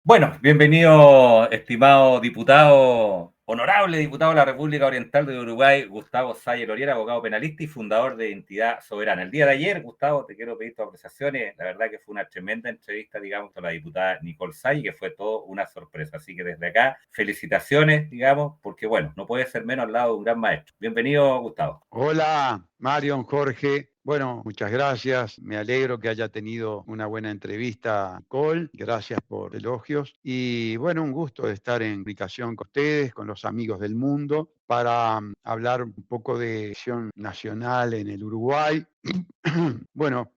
Bueno, bienvenido, estimado diputado, honorable diputado de la República Oriental de Uruguay, Gustavo Sayer Oriera, abogado penalista y fundador de Entidad Soberana. El día de ayer, Gustavo, te quiero pedir tus apreciaciones. La verdad que fue una tremenda entrevista, digamos, con la diputada Nicole Say, que fue todo una sorpresa. Así que desde acá, felicitaciones, digamos, porque bueno, no puede ser menos al lado de un gran maestro. Bienvenido, Gustavo. Hola, Marion, Jorge. Bueno, muchas gracias. Me alegro que haya tenido una buena entrevista, Nicole. Gracias por elogios. Y bueno, un gusto de estar en comunicación con ustedes, con los amigos del mundo, para hablar un poco de elección nacional en el Uruguay. Bueno,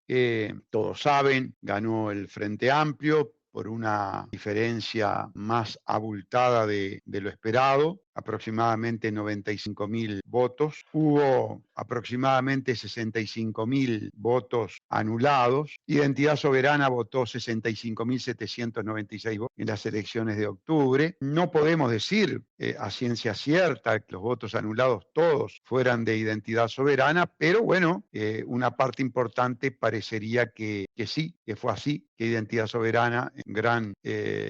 todos saben, ganó el Frente Amplio por una diferencia más abultada de lo esperado, aproximadamente 95.000 votos. Hubo aproximadamente 65.000 votos anulados. Identidad Soberana votó 65.796 votos en las elecciones de octubre. No podemos decir a ciencia cierta que los votos anulados todos fueran de Identidad Soberana, pero bueno, una parte importante parecería que sí, que fue así, que Identidad Soberana, en gran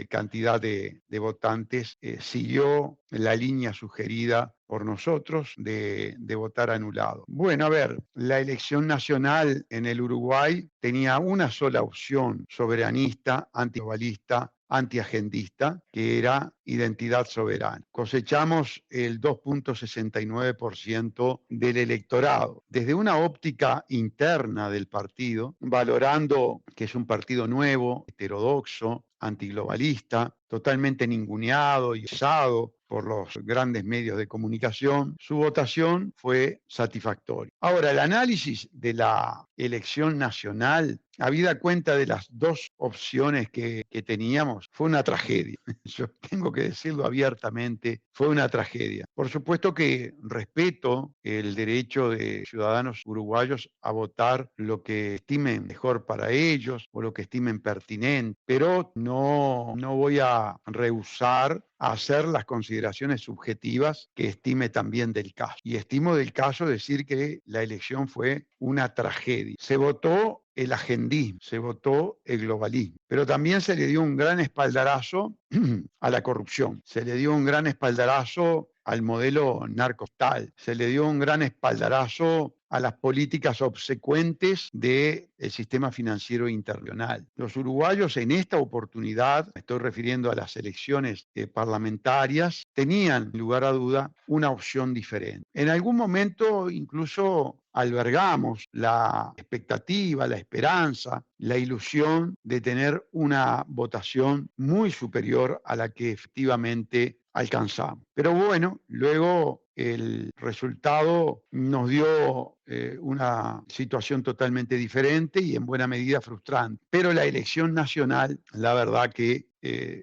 cantidad de votantes, siguió la línea sugerida por nosotros de votar anulado. Bueno, a ver, la elección nacional en el Uruguay tenía una sola opción: soberanista, antiglobalista, antiagendista, que era Identidad Soberana. Cosechamos el 2,69% del electorado. Desde una óptica interna del partido, valorando que es un partido nuevo, heterodoxo, antiglobalista, totalmente ninguneado y usado por los grandes medios de comunicación, su votación fue satisfactoria. Ahora, el análisis de la elección nacional, habida cuenta de las dos opciones que teníamos, fue una tragedia. Yo tengo que decirlo abiertamente, fue una tragedia. Por supuesto que respeto el derecho de ciudadanos uruguayos a votar lo que estimen mejor para ellos o lo que estimen pertinente, pero no voy a rehusar a hacer las consideraciones subjetivas que estime también del caso. Y estimo del caso decir que la elección fue una tragedia. Se votó el agendismo, se votó el globalismo, pero también se le dio un gran espaldarazo a la corrupción, se le dio un gran espaldarazo al modelo narcostal, se le dio un gran espaldarazo a las políticas obsecuentes del sistema financiero internacional. Los uruguayos en esta oportunidad, me estoy refiriendo a las elecciones parlamentarias, tenían, sin lugar a duda, una opción diferente. En algún momento incluso albergamos la expectativa, la esperanza, la ilusión de tener una votación muy superior a la que efectivamente alcanzamos. Pero bueno, luego el resultado nos dio una situación totalmente diferente y en buena medida frustrante. Pero la elección nacional, la verdad que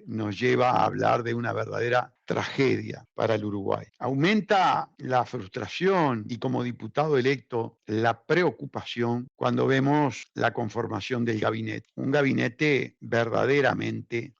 nos lleva a hablar de una verdadera tragedia para el Uruguay. Aumenta la frustración y, como diputado electo, la preocupación cuando vemos la conformación del gabinete. Un gabinete verdaderamente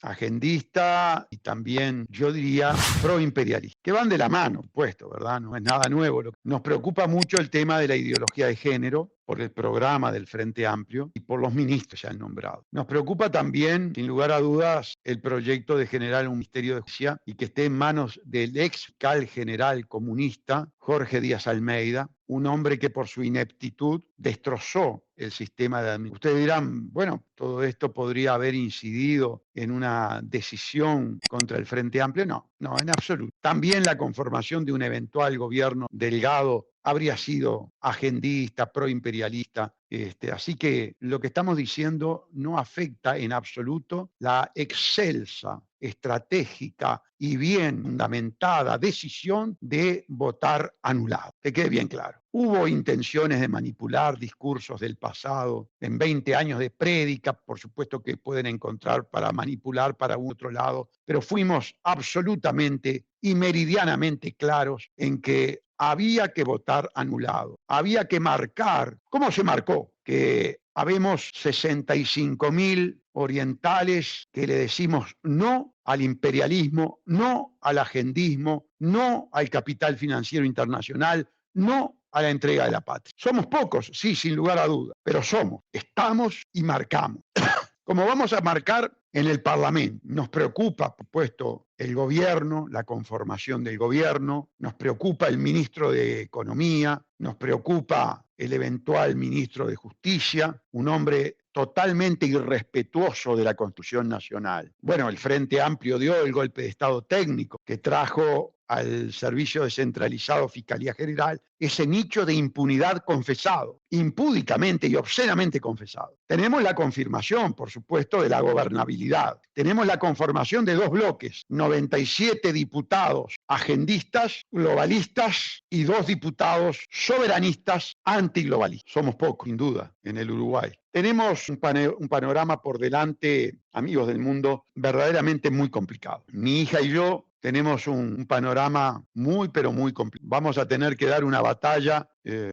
agendista y también, yo diría, proimperialista, que van de la mano, puesto, ¿verdad? No es nada nuevo. Nos preocupa mucho el tema de la ideología de género por el programa del Frente Amplio y por los ministros ya nombrados. Nos preocupa también, sin lugar a dudas, el proyecto de generar un ministerio de justicia y que esté en manos del ex fiscal general comunista Jorge Díaz Almeida, un hombre que por su ineptitud destrozó el sistema de administración. Ustedes dirán, bueno, todo esto podría haber incidido en una decisión contra el Frente Amplio. No, en absoluto. También la conformación de un eventual gobierno Delgado habría sido agendista, proimperialista. Así que lo que estamos diciendo no afecta en absoluto la excelsa, estratégica y bien fundamentada decisión de votar anulado. Que quede bien claro. Hubo intenciones de manipular discursos del pasado en 20 años de prédica, por supuesto que pueden encontrar para manipular para un otro lado, pero fuimos absolutamente y meridianamente claros en que había que votar anulado, había que marcar. ¿Cómo se marcó? Que habemos 65.000 orientales que le decimos no al imperialismo, no al agendismo, no al capital financiero internacional, no a la entrega de la patria. Somos pocos, sí, sin lugar a duda, pero somos, estamos y marcamos. Como vamos a marcar en el Parlamento. Nos preocupa, por supuesto, el gobierno, la conformación del gobierno, nos preocupa el ministro de Economía, nos preocupa el eventual ministro de Justicia, un hombre totalmente irrespetuoso de la Constitución Nacional. Bueno, el Frente Amplio dio el golpe de Estado técnico que trajo al Servicio Descentralizado Fiscalía General ese nicho de impunidad confesado, impúdicamente y obscenamente confesado. Tenemos la confirmación, por supuesto, de la gobernabilidad. Tenemos la conformación de dos bloques, 97 diputados agendistas, globalistas y 2 diputados soberanistas antiglobalistas. Somos pocos, sin duda, en el Uruguay. Tenemos un panorama por delante, amigos del mundo, verdaderamente muy complicado. Mi hija y yo tenemos un panorama muy, pero muy complicado. Vamos a tener que dar una batalla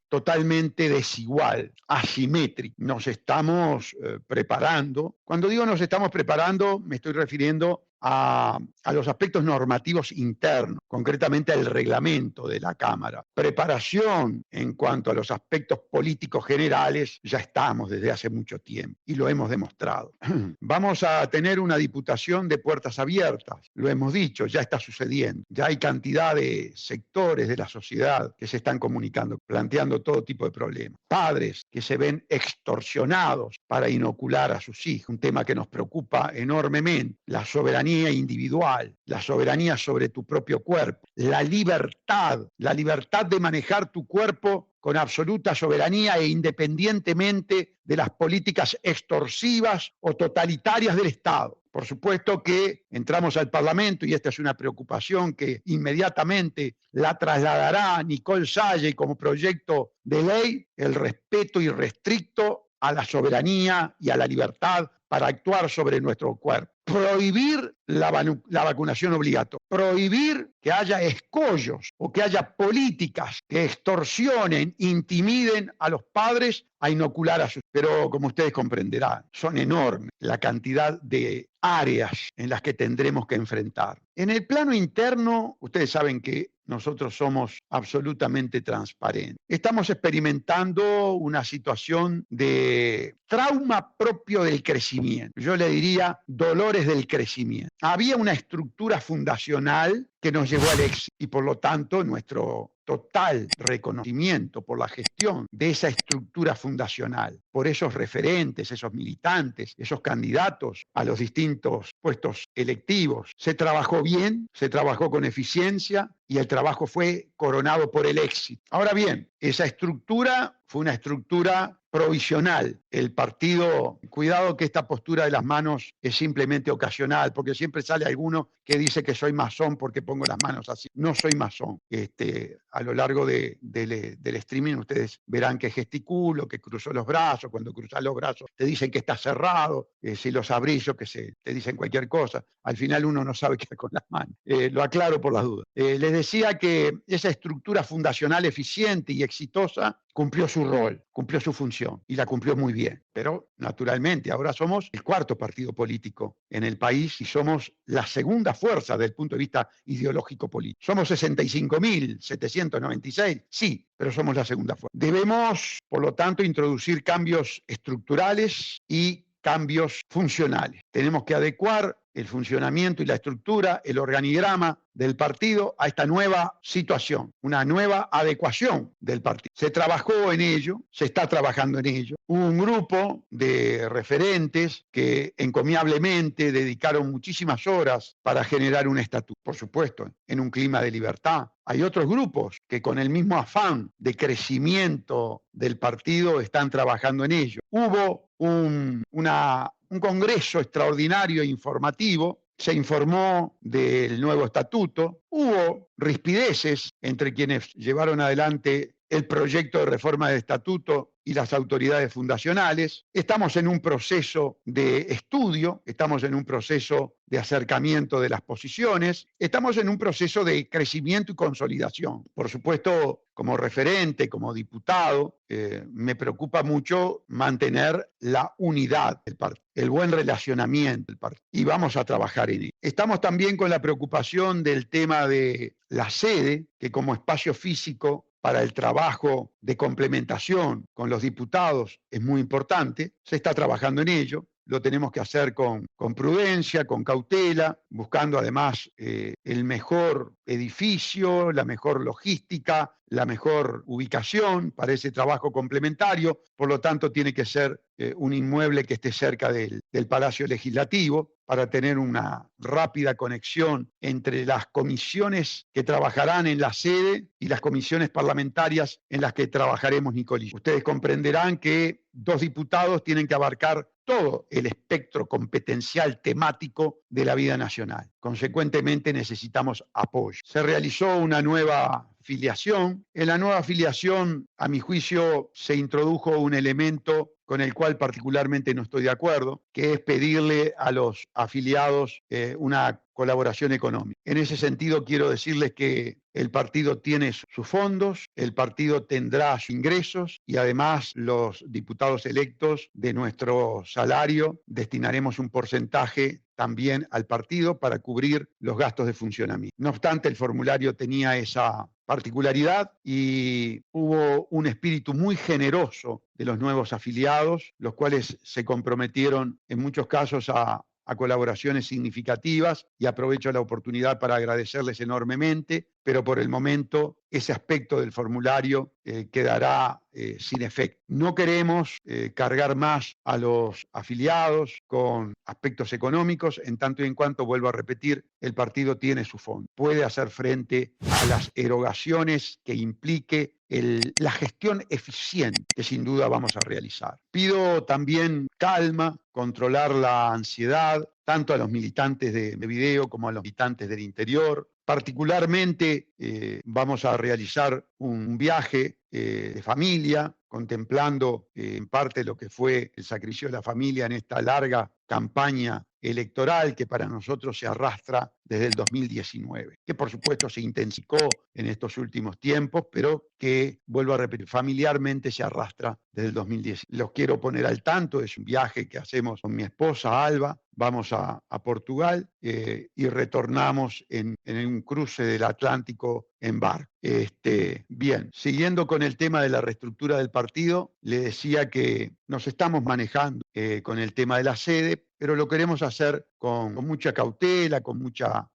totalmente desigual, asimétrica. Nos estamos preparando. Cuando digo nos estamos preparando, me estoy refiriendo a los aspectos normativos internos, concretamente al reglamento de la Cámara. Preparación en cuanto a los aspectos políticos generales, ya estamos desde hace mucho tiempo y lo hemos demostrado. Vamos a tener una diputación de puertas abiertas, lo hemos dicho, ya está sucediendo. Ya hay cantidad de sectores de la sociedad que se están comunicando, planteando todo tipo de problemas. Padres que se ven extorsionados para inocular a sus hijos, un tema que nos preocupa enormemente. La soberanía individual, la soberanía sobre tu propio cuerpo, la libertad de manejar tu cuerpo con absoluta soberanía e independientemente de las políticas extorsivas o totalitarias del Estado. Por supuesto que entramos al Parlamento y esta es una preocupación que inmediatamente la trasladará Nicole Salle como proyecto de ley, el respeto irrestricto a la soberanía y a la libertad para actuar sobre nuestro cuerpo. Prohibir la vacunación obligatoria, prohibir que haya escollos o que haya políticas que extorsionen, intimiden a los padres a inocular a sus... Pero como ustedes comprenderán, son enormes la cantidad de áreas en las que tendremos que enfrentar. En el plano interno, ustedes saben que nosotros somos absolutamente transparentes. Estamos experimentando una situación de trauma propio del crecimiento. Yo le diría dolores del crecimiento. Había una estructura fundacional que nos llevó al éxito y por lo tanto nuestro total reconocimiento por la gestión de esa estructura fundacional, por esos referentes, esos militantes, esos candidatos a los distintos puestos electivos. Se trabajó bien, se trabajó con eficiencia y el trabajo fue coronado por el éxito. Ahora bien, esa estructura fue una estructura provisional. El partido, cuidado que esta postura de las manos es simplemente ocasional, porque siempre sale alguno que dice que soy masón porque pongo las manos así. No soy masón. A lo largo del streaming ustedes verán que gesticulo, que cruzo los brazos. Cuando cruzas los brazos te dicen que está cerrado, si los abrís, yo qué sé, te dicen cualquier cosa. Al final uno no sabe qué hacer con las manos. Lo aclaro por las dudas. Les decía que esa estructura fundacional eficiente y exitosa cumplió su rol, cumplió su función y la cumplió muy bien. Pero, naturalmente, ahora somos el cuarto partido político en el país y somos la segunda fuerza desde el punto de vista ideológico político. Somos 65.796, sí, pero somos la segunda fuerza. Debemos, por lo tanto, introducir cambios estructurales y cambios funcionales. Tenemos que adecuar el funcionamiento y la estructura, el organigrama del partido a esta nueva situación, una nueva adecuación del partido. Se trabajó en ello, se está trabajando en ello. Hubo un grupo de referentes que encomiablemente dedicaron muchísimas horas para generar un estatuto, por supuesto, en un clima de libertad. Hay otros grupos que con el mismo afán de crecimiento del partido están trabajando en ello. Hubo un congreso extraordinario e informativo, se informó del nuevo estatuto, hubo rispideces entre quienes llevaron adelante el proyecto de reforma del estatuto y las autoridades fundacionales. Estamos en un proceso de estudio, estamos en un proceso de acercamiento de las posiciones, estamos en un proceso de crecimiento y consolidación. Por supuesto, como referente, como diputado, me preocupa mucho mantener la unidad del partido, el buen relacionamiento del partido, y vamos a trabajar en ello. Estamos también con la preocupación del tema de la sede, que como espacio físico para el trabajo de complementación con los diputados es muy importante, se está trabajando en ello. lo tenemos que hacer con prudencia, con cautela, buscando además el mejor edificio, la mejor logística, la mejor ubicación para ese trabajo complementario. Por lo tanto, tiene que ser un inmueble que esté cerca del Palacio Legislativo para tener una rápida conexión entre las comisiones que trabajarán en la sede y las comisiones parlamentarias en las que trabajaremos Nicolás. Ustedes comprenderán que 2 diputados tienen que abarcar todo el espectro competencial temático de la vida nacional. Consecuentemente necesitamos apoyo. Se realizó una nueva filiación. En la nueva filiación, a mi juicio, se introdujo un elemento con el cual particularmente no estoy de acuerdo, que es pedirle a los afiliados una colaboración económica. En ese sentido, quiero decirles que el partido tiene sus fondos, el partido tendrá sus ingresos y además los diputados electos de nuestro salario destinaremos un porcentaje también al partido para cubrir los gastos de funcionamiento. No obstante, el formulario tenía esa particularidad y hubo un espíritu muy generoso de los nuevos afiliados, los cuales se comprometieron en muchos casos a colaboraciones significativas y aprovecho la oportunidad para agradecerles enormemente, pero por el momento ese aspecto del formulario quedará sin efecto. No queremos cargar más a los afiliados con aspectos económicos, en tanto y en cuanto, vuelvo a repetir, el partido tiene su fondo. Puede hacer frente a las erogaciones que implique la gestión eficiente que sin duda vamos a realizar. Pido también calma, controlar la ansiedad, tanto a los militantes de video como a los militantes del interior. Particularmente vamos a realizar un viaje de familia, contemplando en parte lo que fue el sacrificio de la familia en esta larga campaña electoral que para nosotros se arrastra desde el 2019, que por supuesto se intensificó en estos últimos tiempos, pero que, vuelvo a repetir, familiarmente se arrastra desde el 2010. Los quiero poner al tanto, es un viaje que hacemos con mi esposa Alba, vamos a Portugal y retornamos en un cruce del Atlántico en barco. Bien, siguiendo con el tema de la reestructura del partido, le decía que nos estamos manejando con el tema de la sede, pero lo queremos hacer con mucha cautela, con mucha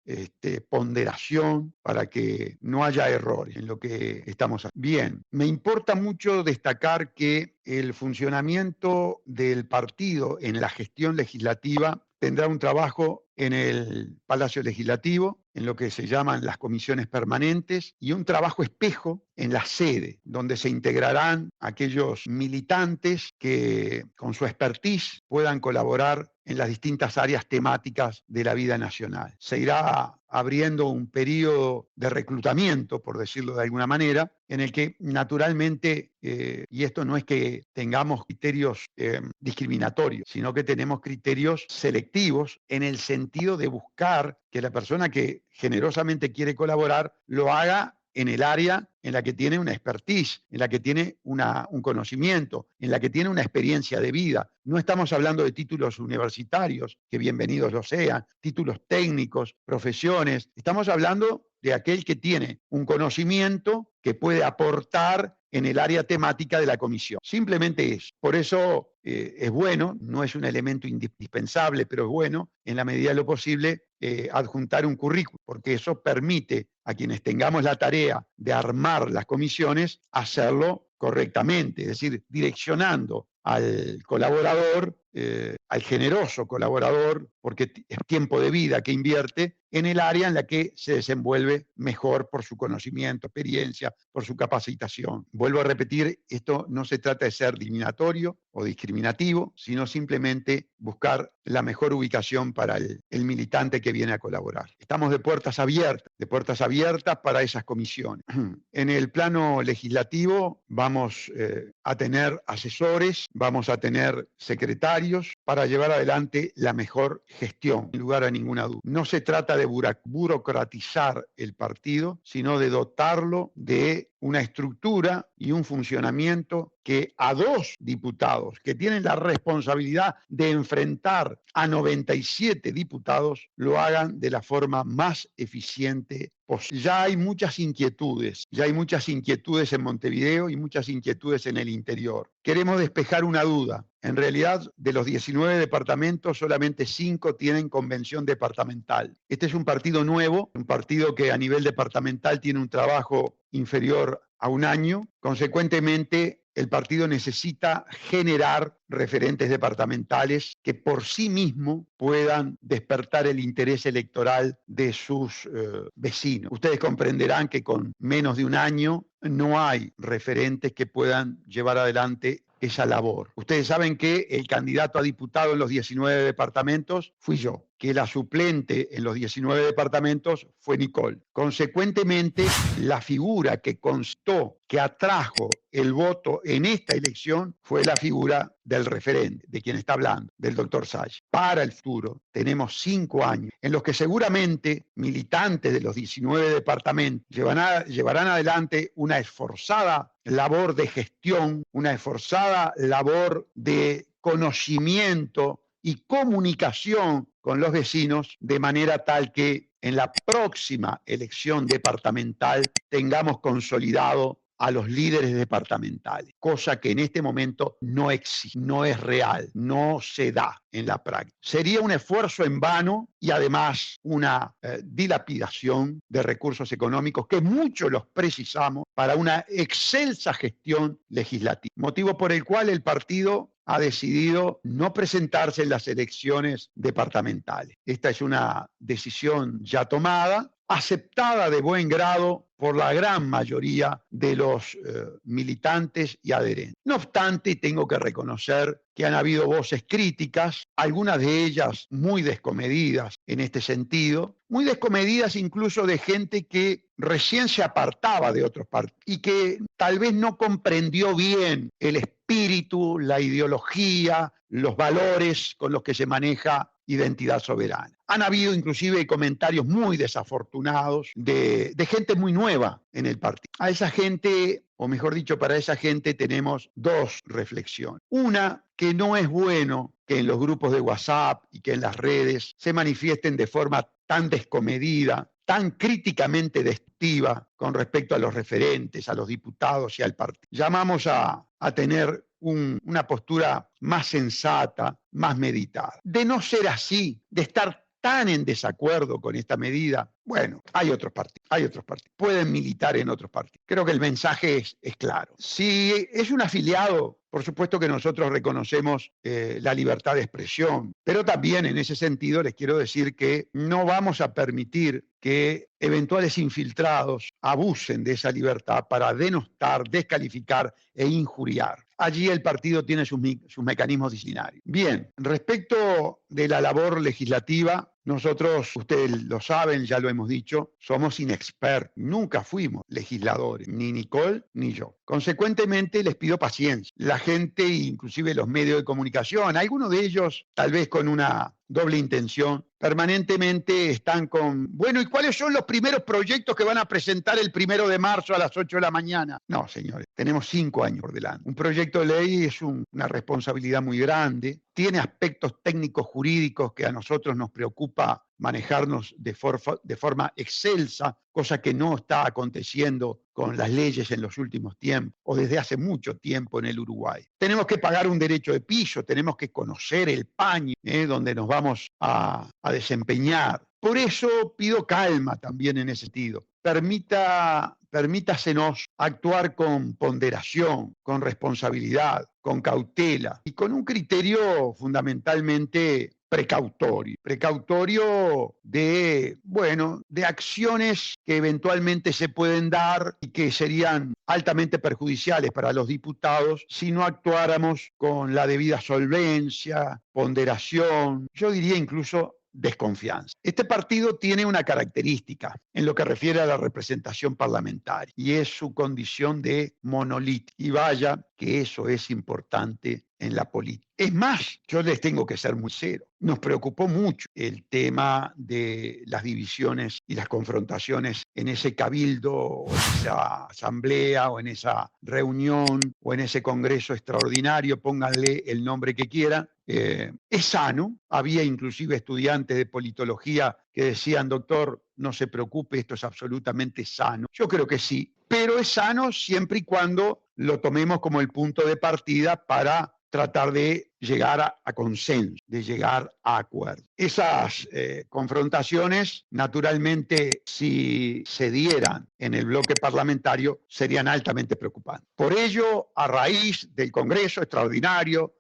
ponderación, para que no haya errores en lo que estamos haciendo. Bien, me importa mucho destacar que el funcionamiento del partido en la gestión legislativa tendrá un trabajo en el Palacio Legislativo, en lo que se llaman las comisiones permanentes, y un trabajo espejo en la sede, donde se integrarán aquellos militantes que con su expertise puedan colaborar en las distintas áreas temáticas de la vida nacional. Se irá abriendo un periodo de reclutamiento, por decirlo de alguna manera, en el que naturalmente, y esto no es que tengamos criterios discriminatorios, sino que tenemos criterios selectivos en el sentido de buscar que la persona que generosamente quiere colaborar lo haga en el área en la que tiene una expertise, en la que tiene un conocimiento, en la que tiene una experiencia de vida. No estamos hablando de títulos universitarios, que bienvenidos lo sean, títulos técnicos, profesiones. Estamos hablando de aquel que tiene un conocimiento que puede aportar en el área temática de la comisión. Simplemente eso. Por eso es bueno, no es un elemento indispensable, pero es bueno, en la medida de lo posible, adjuntar un currículum, porque eso permite a quienes tengamos la tarea de armar las comisiones hacerlo correctamente, es decir, direccionando al colaborador, al generoso colaborador, porque es tiempo de vida que invierte en el área en la que se desenvuelve mejor por su conocimiento, experiencia, por su capacitación. Vuelvo a repetir, esto no se trata de ser discriminatorio o discriminativo, sino simplemente buscar la mejor ubicación para el militante que viene a colaborar. Estamos de puertas abiertas para esas comisiones. En el plano legislativo vamos a tener asesores, vamos a tener secretarios para llevar adelante la mejor gestión, sin lugar a ninguna duda. No se trata de burocratizar el partido, sino de dotarlo de una estructura y un funcionamiento que a 2 diputados que tienen la responsabilidad de enfrentar a 97 diputados lo hagan de la forma más eficiente posible. Ya hay muchas inquietudes en Montevideo y muchas inquietudes en el interior. Queremos despejar una duda. En realidad, de los 19 departamentos, solamente 5 tienen convención departamental. Este es un partido nuevo, un partido que a nivel departamental tiene un trabajo inferior a un año. Consecuentemente, el partido necesita generar referentes departamentales que por sí mismo puedan despertar el interés electoral de sus vecinos. Ustedes comprenderán que con menos de un año no hay referentes que puedan llevar adelante esa labor. Ustedes saben que el candidato a diputado en los 19 departamentos fui yo, que la suplente en los 19 departamentos fue Nicole. Consecuentemente, la figura que constó, que atrajo el voto en esta elección fue la figura del referente, de quien está hablando, del doctor Salles. Para el futuro tenemos 5 años en los que seguramente militantes de los 19 departamentos llevarán adelante una esforzada labor de gestión, una esforzada labor de conocimiento y comunicación con los vecinos, de manera tal que en la próxima elección departamental tengamos consolidado a los líderes departamentales, cosa que en este momento no existe, no es real, no se da en la práctica. Sería un esfuerzo en vano y además una dilapidación de recursos económicos que muchos los precisamos para una excelsa gestión legislativa, motivo por el cual el partido ha decidido no presentarse en las elecciones departamentales. Esta es una decisión ya tomada, aceptada de buen grado por la gran mayoría de los militantes y adherentes. No obstante, tengo que reconocer que han habido voces críticas, algunas de ellas muy descomedidas en este sentido, muy descomedidas incluso de gente que recién se apartaba de otros partidos y que tal vez no comprendió bien el espíritu, la ideología, los valores con los que se maneja identidad soberana. Han habido inclusive comentarios muy desafortunados de gente muy nueva en el partido. A esa gente, o mejor dicho, para esa gente tenemos 2 reflexiones. Una, que no es bueno que en los grupos de WhatsApp y que en las redes se manifiesten de forma tan descomedida, tan críticamente destructiva con respecto a los referentes, a los diputados y al partido. Llamamos a tener una postura más sensata, más meditada. De no ser así, de estar tan en desacuerdo con esta medida, bueno, hay otros partidos, pueden militar en otros partidos. Creo que el mensaje es claro. Si es un afiliado, por supuesto que nosotros reconocemos la libertad de expresión, pero también en ese sentido les quiero decir que no vamos a permitir que eventuales infiltrados abusen de esa libertad para denostar, descalificar e injuriar. Allí el partido tiene sus mecanismos disciplinarios. Bien, respecto de la labor legislativa, nosotros, ustedes lo saben, ya lo hemos dicho, somos inexpertos, nunca fuimos legisladores, ni Nicole ni yo. Consecuentemente, les pido paciencia. La gente, inclusive los medios de comunicación, algunos de ellos tal vez con una doble intención, permanentemente están con, bueno, ¿y cuáles son los primeros proyectos que van a presentar el 1 de marzo a las 8 de la mañana? No, señores, tenemos 5 años por delante. Un proyecto de ley es una responsabilidad muy grande, tiene aspectos técnicos jurídicos que a nosotros nos preocupa manejarnos de forma excelsa, cosa que no está aconteciendo con las leyes en los últimos tiempos o desde hace mucho tiempo en el Uruguay. Tenemos que pagar un derecho de piso, tenemos que conocer el paño donde nos vamos a desempeñar. Por eso pido calma también en ese sentido. Permítasenos actuar con ponderación, con responsabilidad, con cautela y con un criterio fundamentalmente precautorio de acciones que eventualmente se pueden dar y que serían altamente perjudiciales para los diputados si no actuáramos con la debida solvencia, ponderación, yo diría incluso desconfianza. Este partido tiene una característica en lo que refiere a la representación parlamentaria y es su condición de monolítico. Y vaya que eso es importante en la política. Es más, yo les tengo que ser muy sincero, nos preocupó mucho el tema de las divisiones y las confrontaciones en ese cabildo, o en esa asamblea, o en esa reunión, o en ese congreso extraordinario, pónganle el nombre que quieran. Es sano, había inclusive estudiantes de politología que decían, doctor, no se preocupe, esto es absolutamente sano. Yo creo que sí, pero es sano siempre y cuando lo tomemos como el punto de partida para tratar de llegar a consenso, de llegar a acuerdo. Esas confrontaciones, naturalmente, si se dieran en el bloque parlamentario, serían altamente preocupantes. Por ello, a raíz del Congreso extraordinario,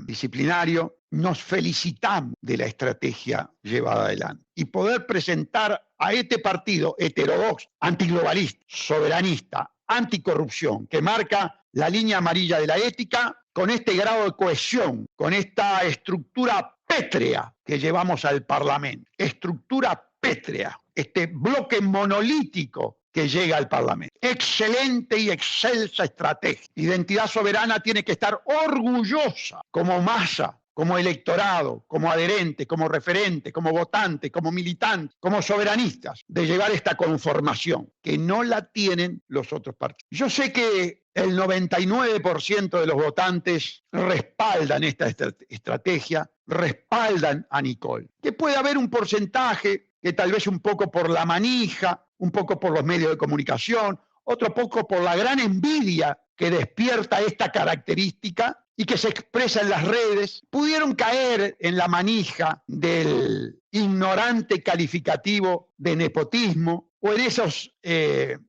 disciplinario, nos felicitamos de la estrategia llevada adelante y poder presentar a este partido heterodoxo, antiglobalista, soberanista, anticorrupción, que marca la línea amarilla de la ética, con este grado de cohesión, con esta estructura pétrea que llevamos al Parlamento, estructura pétrea, este bloque monolítico que llega al Parlamento. Excelente y excelsa estrategia. Identidad Soberana tiene que estar orgullosa como masa, como electorado, como adherente, como referente, como votante, como militante, como soberanistas, de llevar esta conformación, que no la tienen los otros partidos. Yo sé que el 99% de los votantes respaldan esta estrategia, respaldan a Nicole. Que puede haber un porcentaje que tal vez un poco por la manija, un poco por los medios de comunicación, otro poco por la gran envidia que despierta esta característica y que se expresa en las redes, pudieron caer en la manija del ignorante calificativo de nepotismo o en esos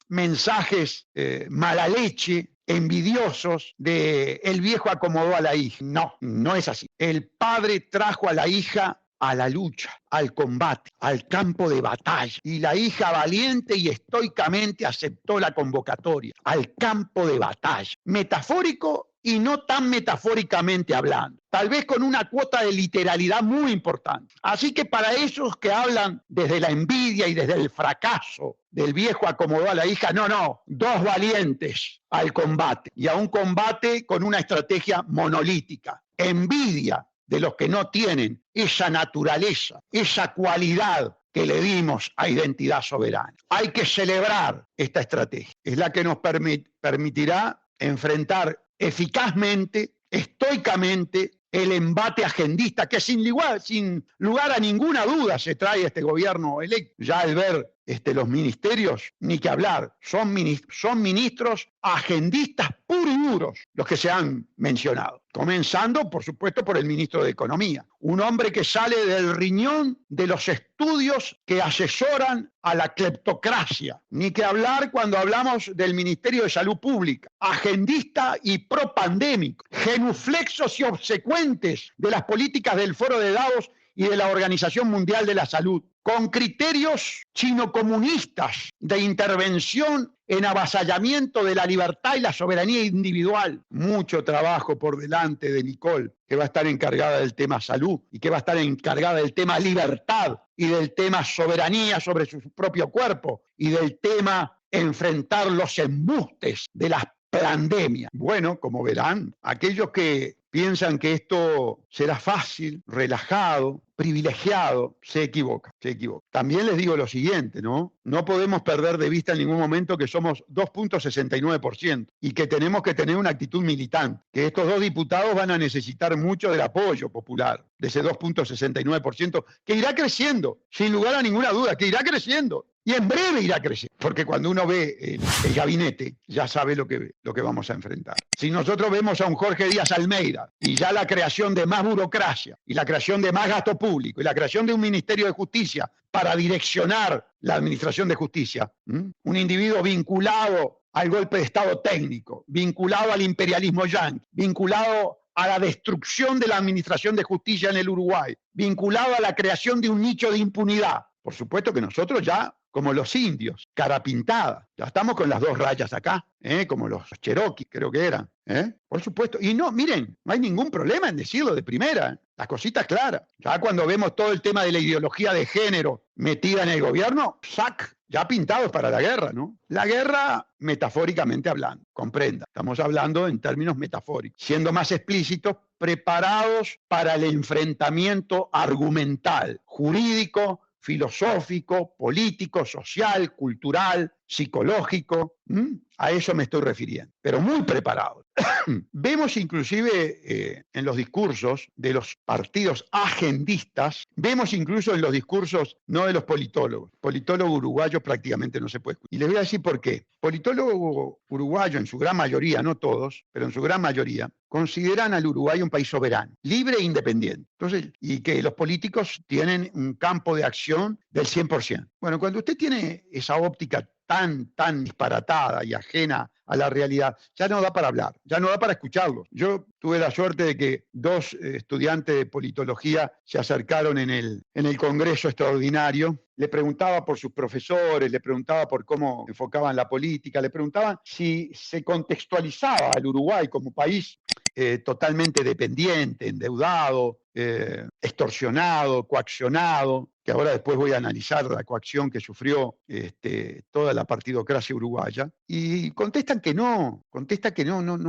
mensajes mala leche, envidiosos de el viejo acomodó a la hija. No, no es así. El padre trajo a la hija a la lucha, al combate, al campo de batalla. Y la hija valiente y estoicamente aceptó la convocatoria, al campo de batalla. Metafórico y no tan metafóricamente hablando, tal vez con una cuota de literalidad muy importante. Así que para esos que hablan desde la envidia y desde el fracaso del viejo acomodó a la hija, no, dos valientes al combate, y a un combate con una estrategia monolítica. Envidia de los que no tienen esa naturaleza, esa cualidad que le dimos a Identidad Soberana. Hay que celebrar esta estrategia. Es la que nos permitirá enfrentar eficazmente, estoicamente, el embate agendista que sin lugar a ninguna duda se trae a este gobierno electo. Ya al ver los ministerios, ni que hablar, son ministros agendistas puros y duros los que se han mencionado. Comenzando, por supuesto, por el ministro de Economía, un hombre que sale del riñón de los estudios que asesoran a la cleptocracia. Ni que hablar cuando hablamos del Ministerio de Salud Pública, agendista y propandémico, genuflexos y obsecuentes de las políticas del Foro de Davos y de la Organización Mundial de la Salud, con criterios chino-comunistas de intervención en avasallamiento de la libertad y la soberanía individual. Mucho trabajo por delante de Nicole, que va a estar encargada del tema salud y que va a estar encargada del tema libertad y del tema soberanía sobre su propio cuerpo y del tema enfrentar los embustes de las pandemias. Bueno, como verán, aquellos que piensan que esto será fácil, relajado, privilegiado, se equivoca. También les digo lo siguiente, ¿no? No podemos perder de vista en ningún momento que somos 2.69% y que tenemos que tener una actitud militante, que estos dos diputados van a necesitar mucho del apoyo popular, de ese 2.69%, que irá creciendo, sin lugar a ninguna duda, que irá creciendo. Y en breve irá creciendo, porque cuando uno ve el gabinete, ya sabe lo que vamos a enfrentar. Si nosotros vemos a un Jorge Díaz Almeida y ya la creación de más burocracia y la creación de más gasto público y la creación de un Ministerio de Justicia para direccionar la administración de justicia, un individuo vinculado al golpe de Estado técnico, vinculado al imperialismo yanqui, vinculado a la destrucción de la administración de justicia en el Uruguay, vinculado a la creación de un nicho de impunidad. Por supuesto que nosotros ya, como los indios, cara pintada, ya estamos con las dos rayas acá, como los Cherokee, creo que eran. Por supuesto. Y no, miren, no hay ningún problema en decirlo de primera. las cositas claras. Ya cuando vemos todo el tema de la ideología de género metida en el gobierno, ¡sac! Ya pintados para la guerra, ¿no? La guerra, metafóricamente hablando, comprenda, estamos hablando en términos metafóricos, siendo más explícitos, preparados para el enfrentamiento argumental, jurídico, filosófico, político, social, cultural, psicológico. A eso me estoy refiriendo, pero muy preparado. Vemos inclusive en los discursos de los partidos agendistas, vemos incluso en los discursos no de los politólogos. Politólogo uruguayo prácticamente no se puede escuchar. Y les voy a decir por qué. Politólogo uruguayo, en su gran mayoría, no todos, pero en su gran mayoría, consideran al Uruguay un país soberano, libre e independiente. Entonces, y que los políticos tienen un campo de acción del 100%. Bueno, cuando usted tiene esa óptica tan disparatada y ajena a la realidad, ya no da para hablar, ya no da para escucharlos. Yo tuve la suerte de que dos estudiantes de politología se acercaron en el Congreso Extraordinario. Le preguntaba por sus profesores, le preguntaba por cómo enfocaban la política, le preguntaban si se contextualizaba al Uruguay como país totalmente dependiente, endeudado, extorsionado, coaccionado, que ahora después voy a analizar la coacción que sufrió toda la partidocracia uruguaya, y contesta que no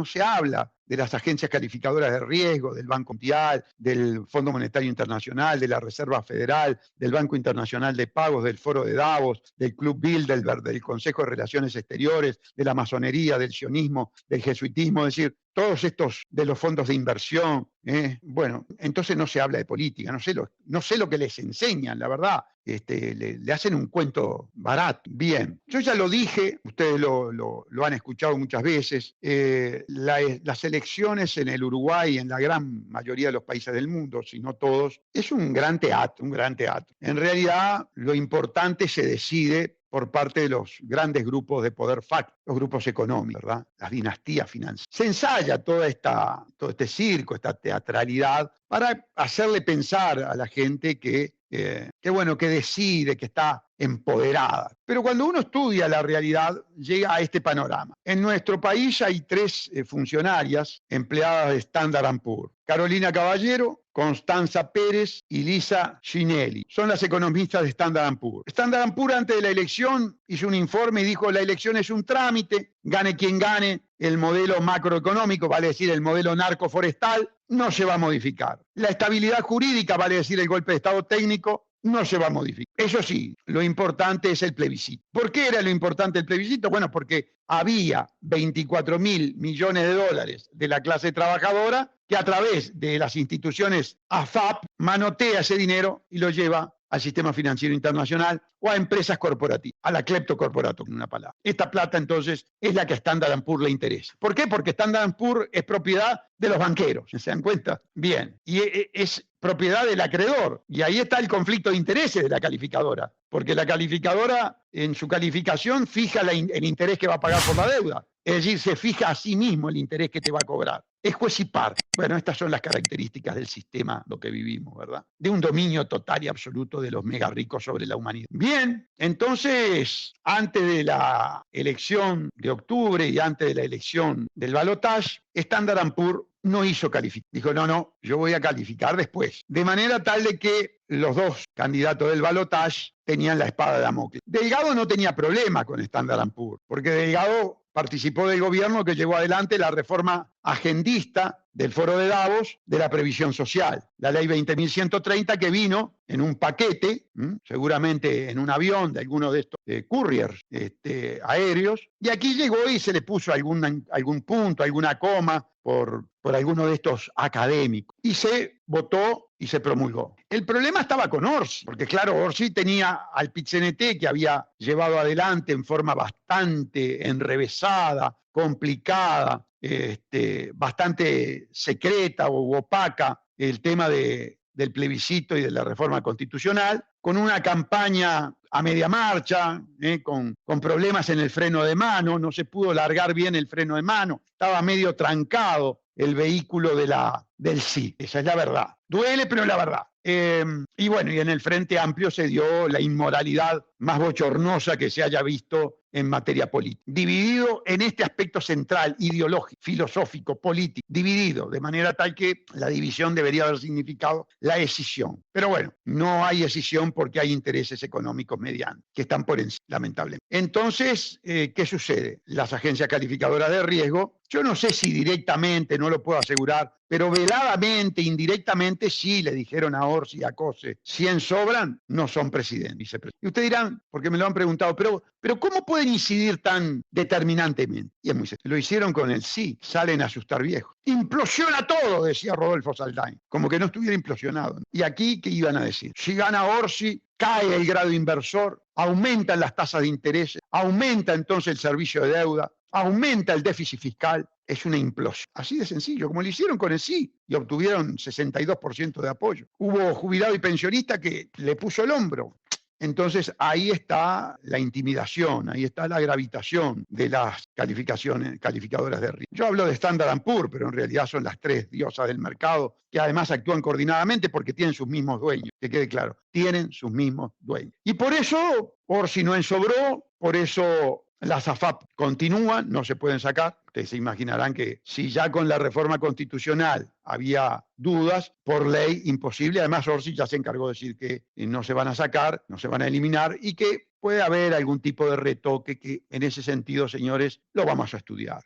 se habla de las agencias calificadoras de riesgo, del Banco Mundial, del Fondo Monetario Internacional, de la Reserva Federal, del Banco Internacional de Pagos, del Foro de Davos, del Club Bilderberg, del Consejo de Relaciones Exteriores, de la masonería, del sionismo, del jesuitismo, es decir, todos estos de los fondos de inversión. Bueno, entonces no se habla de política, no sé lo que les enseñan, la verdad. Le hacen un cuento barato. Bien, yo ya lo dije, ustedes lo han escuchado muchas veces, las elecciones en el Uruguay, en la gran mayoría de los países del mundo, si no todos, es un gran teatro, un gran teatro. En realidad, lo importante se decide por parte de los grandes grupos de poder fáctico, los grupos económicos, ¿verdad? Las dinastías financieras. Se ensaya todo este circo, esta teatralidad, para hacerle pensar a la gente que decide, que está empoderada. Pero cuando uno estudia la realidad, llega a este panorama. En nuestro país hay 3 funcionarias empleadas de Standard & Poor's: Carolina Caballero, Constanza Pérez y Lisa Ginelli. Son las economistas de Standard & Poor's. Standard & Poor's, antes de la elección, hizo un informe y dijo: la elección es un trámite, gane quien gane, el modelo macroeconómico, vale decir el modelo narcoforestal, no se va a modificar. La estabilidad jurídica, vale decir el golpe de Estado técnico, no se va a modificar. Eso sí, lo importante es el plebiscito. ¿Por qué era lo importante el plebiscito? Bueno, porque había 24.000 millones de dólares de la clase trabajadora que a través de las instituciones AFAP manotea ese dinero y lo lleva al sistema financiero internacional o a empresas corporativas, a la cleptocorporato, en una palabra. Esta plata, entonces, es la que a Standard & Poor's le interesa. ¿Por qué? Porque Standard & Poor's es propiedad de los banqueros, ¿se dan cuenta? Bien, y es propiedad del acreedor, y ahí está el conflicto de intereses de la calificadora, porque la calificadora, en su calificación, fija el interés que va a pagar por la deuda. Es decir, se fija a sí mismo el interés que te va a cobrar. Es juez y parte. Bueno, estas son las características del sistema, lo que vivimos, ¿verdad? De un dominio total y absoluto de los mega ricos sobre la humanidad. Bien, entonces, antes de la elección de octubre y antes de la elección del balotaje, Standard & Poor's no hizo calificar. Dijo, no, yo voy a calificar después. De manera tal de que los 2 candidatos del balotaje tenían la espada de Damocles. Delgado no tenía problema con Standard & Poor's, porque Delgado participó del gobierno que llevó adelante la reforma agendista del Foro de Davos de la previsión social, la ley 20.130, que vino en un paquete, seguramente en un avión de alguno de estos couriers aéreos, y aquí llegó y se le puso algún punto, alguna coma por alguno de estos académicos, y se votó y se promulgó. El problema estaba con Orsi, porque claro, Orsi tenía al PIT-CNT, que había llevado adelante en forma bastante enrevesada, complicada, bastante secreta o opaca el tema del plebiscito y de la reforma constitucional, con una campaña a media marcha, con problemas en el freno de mano, no se pudo largar bien el freno de mano, estaba medio trancado el vehículo del sí, esa es la verdad. Duele, pero es la verdad. Y bueno, y en el Frente Amplio se dio la inmoralidad más bochornosa que se haya visto en materia política. Dividido en este aspecto central, ideológico, filosófico, político, dividido, de manera tal que la división debería haber significado la escisión. Pero bueno, no hay escisión porque hay intereses económicos medianos que están por encima, lamentablemente. Entonces, ¿qué sucede? Las agencias calificadoras de riesgo, yo no sé si directamente, no lo puedo asegurar, pero veladamente, indirectamente, sí le dijeron a Orsi y a Cose, 100 sobran, no son presidente, vicepresidente. Y ustedes dirán, porque me lo han preguntado, pero ¿cómo pueden incidir tan determinantemente? Y es muy sencillo. Lo hicieron con el sí, salen a asustar viejos. Implosiona todo, decía Rodolfo Saldain, como que no estuviera implosionado. Y aquí, ¿qué iban a decir? Si gana Orsi, cae el grado inversor, aumentan las tasas de interés, aumenta entonces el servicio de deuda, aumenta el déficit fiscal, es una implosión. Así de sencillo, como lo hicieron con el sí y obtuvieron 62% de apoyo. Hubo jubilado y pensionista que le puso el hombro. Entonces ahí está la intimidación, ahí está la gravitación de las calificadoras de riesgo. Yo hablo de Standard & Poor's, pero en realidad son las tres diosas del mercado que además actúan coordinadamente porque tienen sus mismos dueños, que quede claro, tienen sus mismos dueños. Y por eso Orsi no ensobró, por eso las AFAP continúan, no se pueden sacar. Ustedes se imaginarán que si ya con la reforma constitucional había dudas, por ley imposible. Además, Orsi ya se encargó de decir que no se van a sacar, no se van a eliminar y que puede haber algún tipo de retoque que en ese sentido, señores, lo vamos a estudiar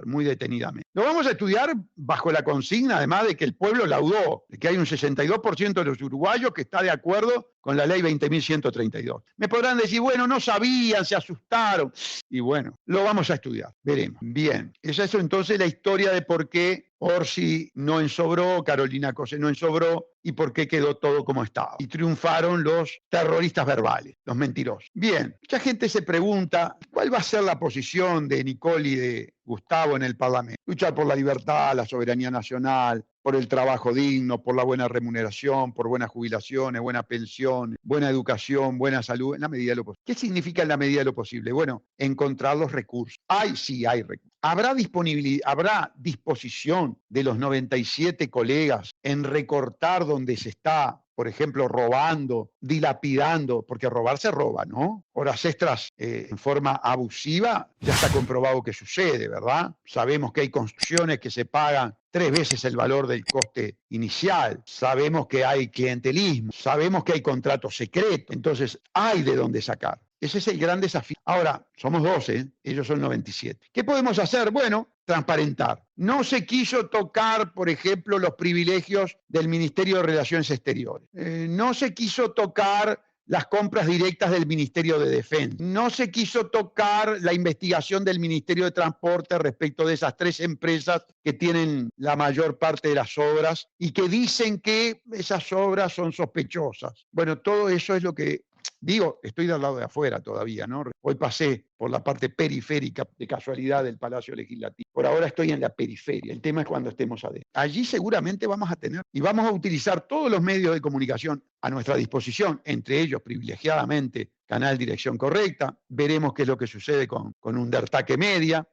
muy detenidamente. Lo vamos a estudiar bajo la consigna, además, de que el pueblo laudó, de que hay un 62% de los uruguayos que está de acuerdo con la ley 20.132. Me podrán decir, bueno, no sabían, se asustaron. Y bueno, lo vamos a estudiar, veremos. Bien, esa es entonces la historia de por qué Orsi no ensobró, Carolina Cose no ensobró y por qué quedó todo como estaba. Y triunfaron los terroristas verbales, los mentirosos. Bien, mucha gente se pregunta cuál va a ser la posición de Nicole y de Gustavo en el Parlamento. Luchar por la libertad, la soberanía nacional, por el trabajo digno, por la buena remuneración, por buenas jubilaciones, buena pensión, buena educación, buena salud, en la medida de lo posible. ¿Qué significa en la medida de lo posible? Bueno, encontrar los recursos. Sí hay recursos. ¿Habrá disponibilidad, habrá disposición de los 97 colegas en recortar donde se está, por ejemplo, robando, dilapidando, porque robar se roba, ¿no? Horas extras en forma abusiva, ya está comprobado que sucede, ¿verdad? Sabemos que hay construcciones que se pagan 3 veces el valor del coste inicial, sabemos que hay clientelismo, sabemos que hay contratos secretos, entonces hay de dónde sacar. Ese es el gran desafío. Ahora, somos 12, ellos son 97. ¿Qué podemos hacer? Bueno, transparentar. No se quiso tocar, por ejemplo, los privilegios del Ministerio de Relaciones Exteriores. No se quiso tocar las compras directas del Ministerio de Defensa. No se quiso tocar la investigación del Ministerio de Transporte respecto de esas 3 empresas que tienen la mayor parte de las obras y que dicen que esas obras son sospechosas. Bueno, todo eso es lo que digo, estoy del lado de afuera todavía, ¿no? Hoy pasé por la parte periférica de casualidad del Palacio Legislativo. Por ahora estoy en la periferia. El tema es cuando estemos adentro. Allí seguramente vamos a tener y vamos a utilizar todos los medios de comunicación a nuestra disposición, entre ellos privilegiadamente Canal Dirección Correcta. Veremos qué es lo que sucede con Undertake Media.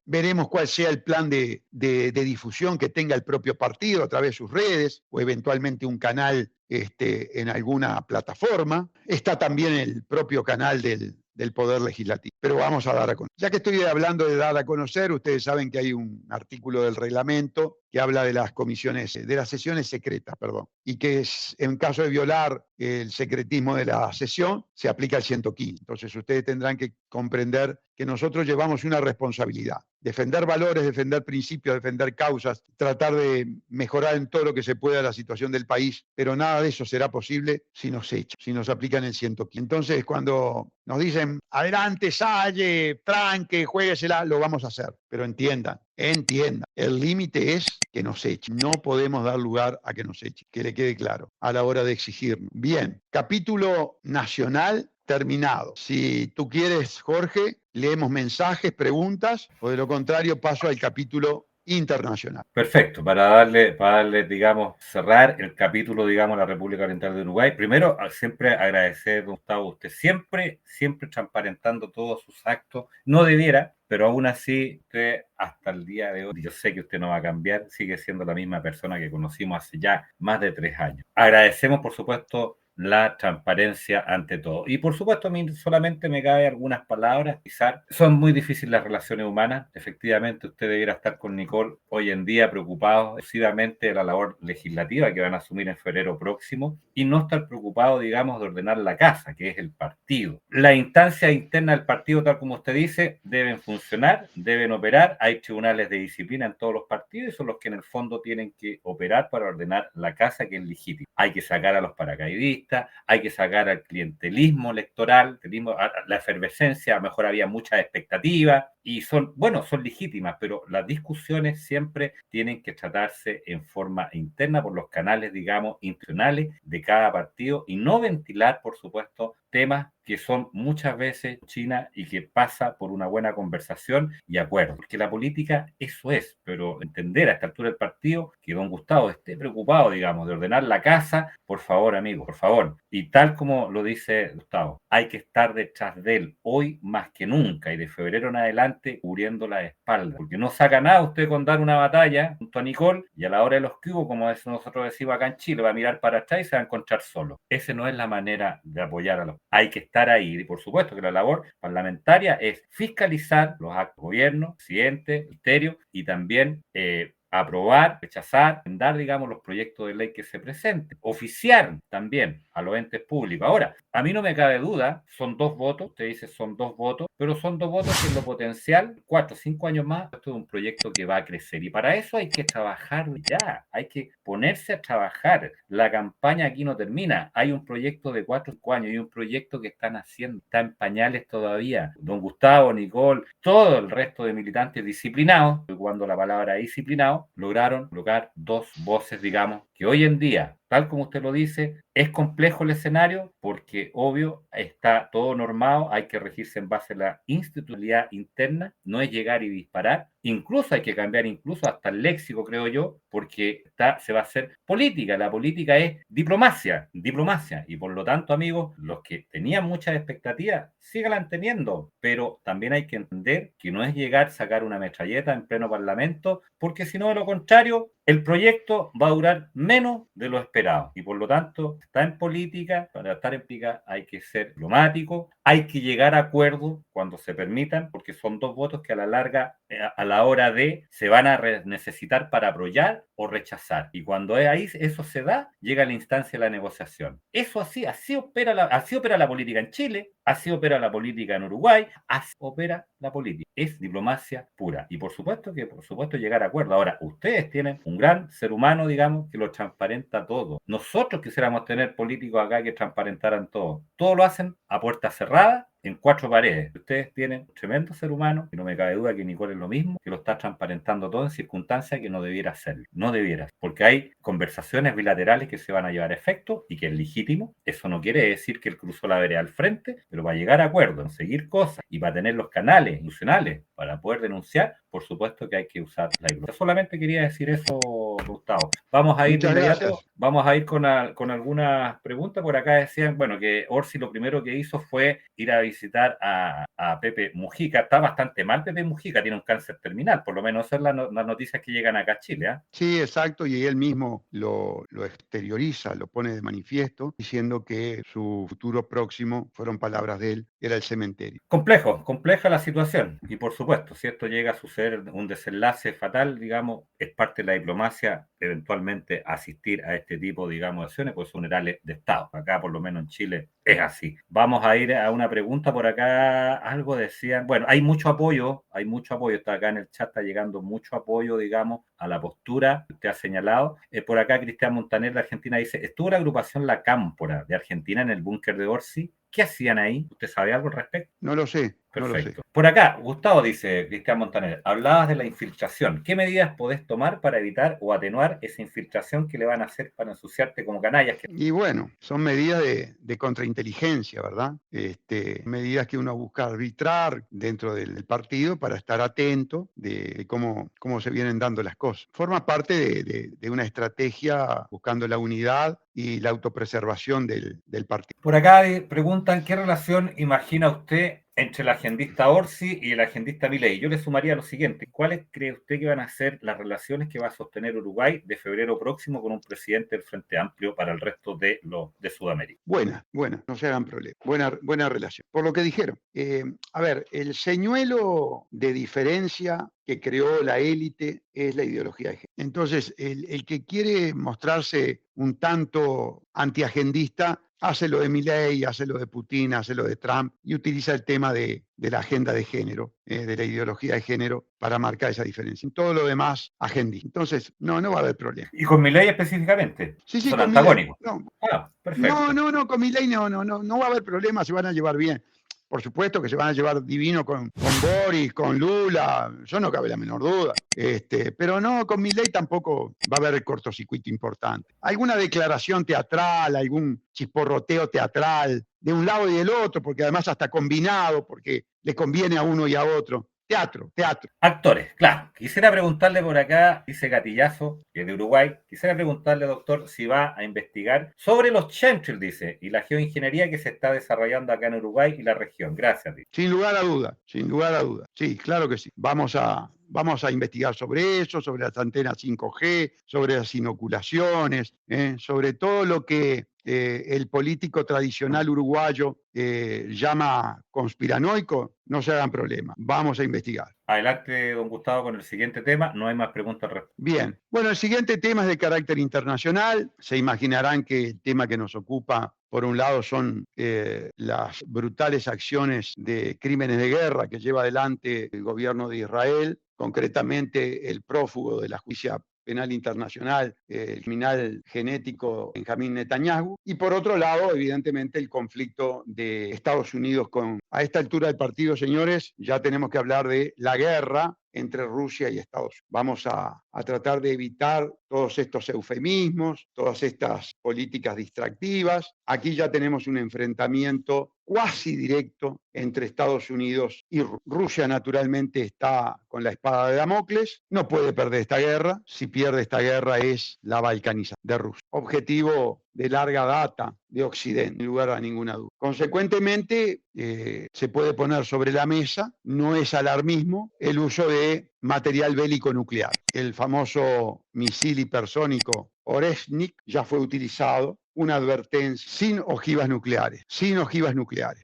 Veremos cuál sea el plan de difusión que tenga el propio partido a través de sus redes o eventualmente un canal en alguna plataforma. Está también el propio canal del Poder Legislativo. Pero vamos a dar a conocer. Ya que estoy hablando de dar a conocer, ustedes saben que hay un artículo del reglamento que habla de las comisiones, de las sesiones secretas, y que en caso de violar el secretismo de la sesión, se aplica el 115. Entonces ustedes tendrán que comprender que nosotros llevamos una responsabilidad. Defender valores, defender principios, defender causas, tratar de mejorar en todo lo que se pueda la situación del país, pero nada de eso será posible si nos echan, si nos aplican el 115. Entonces, cuando nos dicen, adelante, Salle, tranque, juéguesela, lo vamos a hacer. Pero entiendan, el límite es que nos echen. No podemos dar lugar a que nos echen, que le quede claro, a la hora de exigirnos. Bien, capítulo nacional terminado. Si tú quieres, Jorge, leemos mensajes, preguntas, o de lo contrario paso al capítulo internacional. Perfecto, para darle, digamos, cerrar el capítulo, digamos, la República Oriental de Uruguay. Primero, siempre agradecer, Gustavo, usted siempre transparentando todos sus actos. No debiera, pero aún así, usted hasta el día de hoy, yo sé que usted no va a cambiar, sigue siendo la misma persona que conocimos hace ya más de 3 años. Agradecemos, por supuesto, la transparencia ante todo. Y por supuesto, a mí solamente me cabe algunas palabras, quizás son muy difíciles las relaciones humanas. Efectivamente, usted debiera estar con Nicole hoy en día preocupado excesivamente de la labor legislativa que van a asumir en febrero próximo y no estar preocupado, digamos, de ordenar la casa, que es el partido. La instancia interna del partido, tal como usted dice, deben funcionar, deben operar. Hay tribunales de disciplina en todos los partidos y son los que en el fondo tienen que operar para ordenar la casa, que es legítima. Hay que sacar a los paracaidistas, hay que sacar al clientelismo electoral, la efervescencia, a lo mejor había muchas expectativas y son, bueno, son legítimas, pero las discusiones siempre tienen que tratarse en forma interna por los canales, digamos, institucionales de cada partido y no ventilar, por supuesto, temas que son muchas veces China y que pasa por una buena conversación y acuerdo. Porque la política eso es, pero entender a esta altura del partido que don Gustavo esté preocupado, digamos, de ordenar la casa, por favor, amigo, por favor. Y tal como lo dice Gustavo, hay que estar detrás de él hoy más que nunca y de febrero en adelante cubriendo la espalda. Porque no saca nada usted con dar una batalla junto a Nicole y a la hora de los cubos, como nosotros decimos acá en Chile, va a mirar para atrás y se va a encontrar solo. Esa no es la manera de apoyar a los. Hay que estar ahí y por supuesto que la labor parlamentaria es fiscalizar los actos de gobierno, presidente, ministerio y también aprobar, rechazar, dar, digamos, los proyectos de ley que se presenten. Oficiar también a los entes públicos. Ahora, a mí no me cabe duda, son 2 votos, usted dice son 2 votos, pero son 2 votos que en lo potencial, 4 o 5 años más, esto es un proyecto que va a crecer. Y para eso hay que trabajar ya, hay que ponerse a trabajar. La campaña aquí no termina. Hay un proyecto de 4 o 5 años y un proyecto que están haciendo, está en pañales todavía. Don Gustavo, Nicole, todo el resto de militantes disciplinados, cuando la palabra disciplinado, lograron colocar 2 voces, digamos, que hoy en día, tal como usted lo dice, es complejo el escenario porque, obvio, está todo normado, hay que regirse en base a la institucionalidad interna, no es llegar y disparar, incluso hay que cambiar incluso hasta el léxico, creo yo, porque se va a hacer política, la política es diplomacia, y por lo tanto, amigos, los que tenían muchas expectativas, síganlas teniendo, pero también hay que entender que no es llegar, sacar una metralleta en pleno parlamento, porque si no, de lo contrario, el proyecto va a durar menos de lo esperado y por lo tanto está en política, para estar en política hay que ser diplomático, hay que llegar a acuerdos cuando se permitan, porque son 2 votos que a la larga, a la hora de, se van a necesitar para apoyar o rechazar. Y cuando ahí eso se da, llega la instancia de la negociación. Eso así opera la política en Chile, así opera la política en Uruguay, así opera la política. Es diplomacia pura. Y por supuesto llegar a acuerdos. Ahora, ustedes tienen un gran ser humano, digamos, que lo transparenta todo. Nosotros quisiéramos tener políticos acá que transparentaran todo. Todo lo hacen a puerta cerrada, en 4 paredes. Ustedes tienen un tremendo ser humano, y no me cabe duda que Nicole es lo mismo, que lo está transparentando todo en circunstancias que no debiera hacerlo. No debiera, porque hay conversaciones bilaterales que se van a llevar a efecto y que es legítimo. Eso no quiere decir que él cruzó la vereda al frente, pero va a llegar a acuerdo en seguir cosas y va a tener los canales institucionales para poder denunciar. Por supuesto que hay que usar la diplomacia. Solamente quería decir eso, Gustavo. Vamos a ir de inmediato, vamos a ir con algunas preguntas. Por acá decían, bueno, que Orsi lo primero que hizo fue ir a visitar a Pepe Mujica. Está bastante mal Pepe Mujica, tiene un cáncer terminal, por lo menos esas son las noticias que llegan acá a Chile. Sí, exacto, y él mismo lo exterioriza, lo pone de manifiesto, diciendo que su futuro próximo, fueron palabras de él, era el cementerio. Compleja la situación, y por supuesto, si esto llega a suceder un desenlace fatal, digamos, es parte de la diplomacia eventualmente asistir a este tipo, digamos, de acciones, pues funerales de Estado. Acá, por lo menos en Chile, es así. Vamos a ir a una pregunta por acá. Algo decían, bueno, hay mucho apoyo, está acá en el chat, está llegando mucho apoyo, digamos, a la postura que usted ha señalado. Por acá, Cristian Montaner de Argentina dice, ¿estuvo la agrupación La Cámpora de Argentina en el búnker de Orsi? ¿Qué hacían ahí? ¿Usted sabe algo al respecto? No lo sé. Perfecto. Por acá, Gustavo dice, Cristian Montaner, hablabas de la infiltración. ¿Qué medidas podés tomar para evitar o atenuar esa infiltración que le van a hacer para ensuciarte como canallas? Y bueno, son medidas de contrainteligencia, ¿verdad? Medidas que uno busca arbitrar dentro del partido para estar atento de cómo se vienen dando las cosas. Forma parte de una estrategia buscando la unidad y la autopreservación del partido. Por acá preguntan, ¿qué relación imagina usted Entre el agendista Orsi y el agendista Milei, yo le sumaría lo siguiente. ¿Cuáles cree usted que van a ser las relaciones que va a sostener Uruguay de febrero próximo con un presidente del Frente Amplio para el resto de Sudamérica? Buena, no se hagan problema. Buena relación. Por lo que dijeron. A ver, el señuelo de diferencia que creó la élite es la ideología de género. Entonces, el que quiere mostrarse un tanto antiagendista hace lo de Milei, hace lo de Putin, hace lo de Trump y utiliza el tema de la agenda de género, de la ideología de género para marcar esa diferencia. En todo lo demás, agendista. Entonces, no va a haber problema. ¿Y con Milei específicamente? Sí, Son con Milei. antagónicos. Perfecto. No, con Milei no va a haber problema, se van a llevar bien. Por supuesto que se van a llevar divino con Boris, con Lula, yo no cabe la menor duda. Pero no, con Milei tampoco va a haber cortocircuito importante. Alguna declaración teatral, algún chisporroteo teatral, de un lado y del otro, porque además hasta combinado, porque le conviene a uno y a otro. Teatro. Actores, claro. Quisiera preguntarle por acá, dice Gatillazo, que es de Uruguay, quisiera preguntarle, doctor, si va a investigar sobre los chemtrails, dice, y la geoingeniería que se está desarrollando acá en Uruguay y la región. Gracias, dice. Sin lugar a duda. Sí, claro que sí. Vamos a investigar sobre eso, sobre las antenas 5G, sobre las inoculaciones, sobre todo lo que el político tradicional uruguayo llama conspiranoico. No se hagan problema, vamos a investigar. Adelante, don Gustavo, con el siguiente tema. No hay más preguntas al respecto. Bien, bueno, el siguiente tema es de carácter internacional. Se imaginarán que el tema que nos ocupa, por un lado, son las brutales acciones de crímenes de guerra que lleva adelante el gobierno de Israel, concretamente el prófugo de la justicia penal internacional, el criminal genético Benjamín Netanyahu, y por otro lado, evidentemente, el conflicto de Estados Unidos con... A esta altura del partido, señores, ya tenemos que hablar de la guerra entre Rusia y Estados Unidos. Vamos a tratar de evitar todos estos eufemismos, todas estas políticas distractivas. Aquí ya tenemos un enfrentamiento cuasi directo entre Estados Unidos y Rusia. Naturalmente está con la espada de Damocles, no puede perder esta guerra. Si pierde esta guerra es la balcanización de Rusia. Objetivo de larga data de Occidente, sin lugar a ninguna duda. Consecuentemente, se puede poner sobre la mesa, no es alarmismo, el uso de material bélico nuclear. El famoso misil hipersónico Oreshnik ya fue utilizado, una advertencia, sin ojivas nucleares.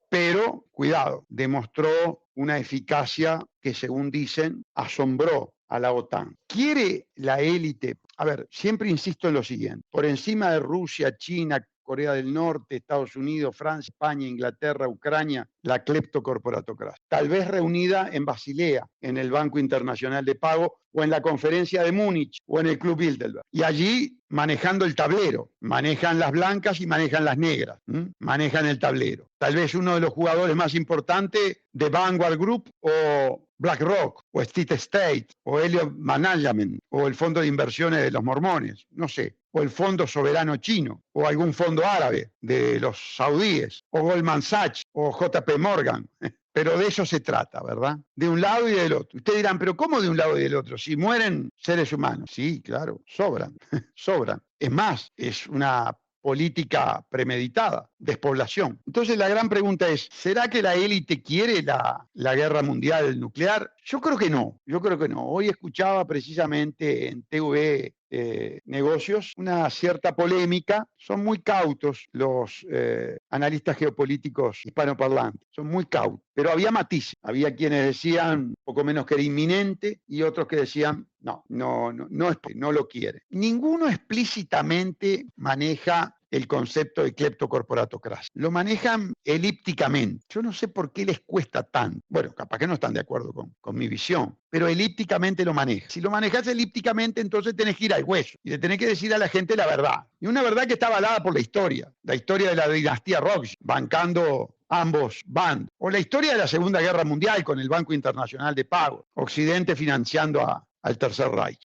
Pero, cuidado, demostró una eficacia que, según dicen, asombró a la OTAN. ¿Quiere la élite? A ver, siempre insisto en lo siguiente, por encima de Rusia, China, Corea del Norte, Estados Unidos, Francia, España, Inglaterra, Ucrania, la cleptocorporatocracia. Tal vez reunida en Basilea, en el Banco Internacional de Pago, o en la Conferencia de Múnich, o en el Club Bilderberg. Y allí manejando el tablero, manejan las blancas y manejan las negras, manejan el tablero. Tal vez uno de los jugadores más importantes de Vanguard Group, o BlackRock, o State State, o Elliott Management, o el Fondo de Inversiones de los Mormones, no sé, o el Fondo Soberano Chino, o algún fondo árabe de los saudíes, o Goldman Sachs, o JP Morgan. Pero de eso se trata, ¿verdad? De un lado y del otro. Ustedes dirán, ¿pero cómo de un lado y del otro? Si mueren seres humanos. Sí, claro, sobran. Es más, es una política premeditada, despoblación. Entonces la gran pregunta es, ¿será que la élite quiere la guerra mundial nuclear? Yo creo que no. Hoy escuchaba precisamente en TV Negocios una cierta polémica. Son muy cautos los analistas geopolíticos hispanoparlantes, son muy cautos, pero había matices. Había quienes decían poco menos que era inminente y otros que decían no lo quiere. Ninguno explícitamente maneja el concepto de cleptocorporatocracia. Lo manejan elípticamente. Yo no sé por qué les cuesta tanto. Bueno, capaz que no están de acuerdo con mi visión, pero elípticamente lo manejan. Si lo manejas elípticamente, entonces tenés que ir al hueso y le tenés que decir a la gente la verdad. Y una verdad que está avalada por la historia de la dinastía Rothschild, bancando ambos bandos. O la historia de la Segunda Guerra Mundial con el Banco Internacional de Pago, Occidente financiando al Tercer Reich.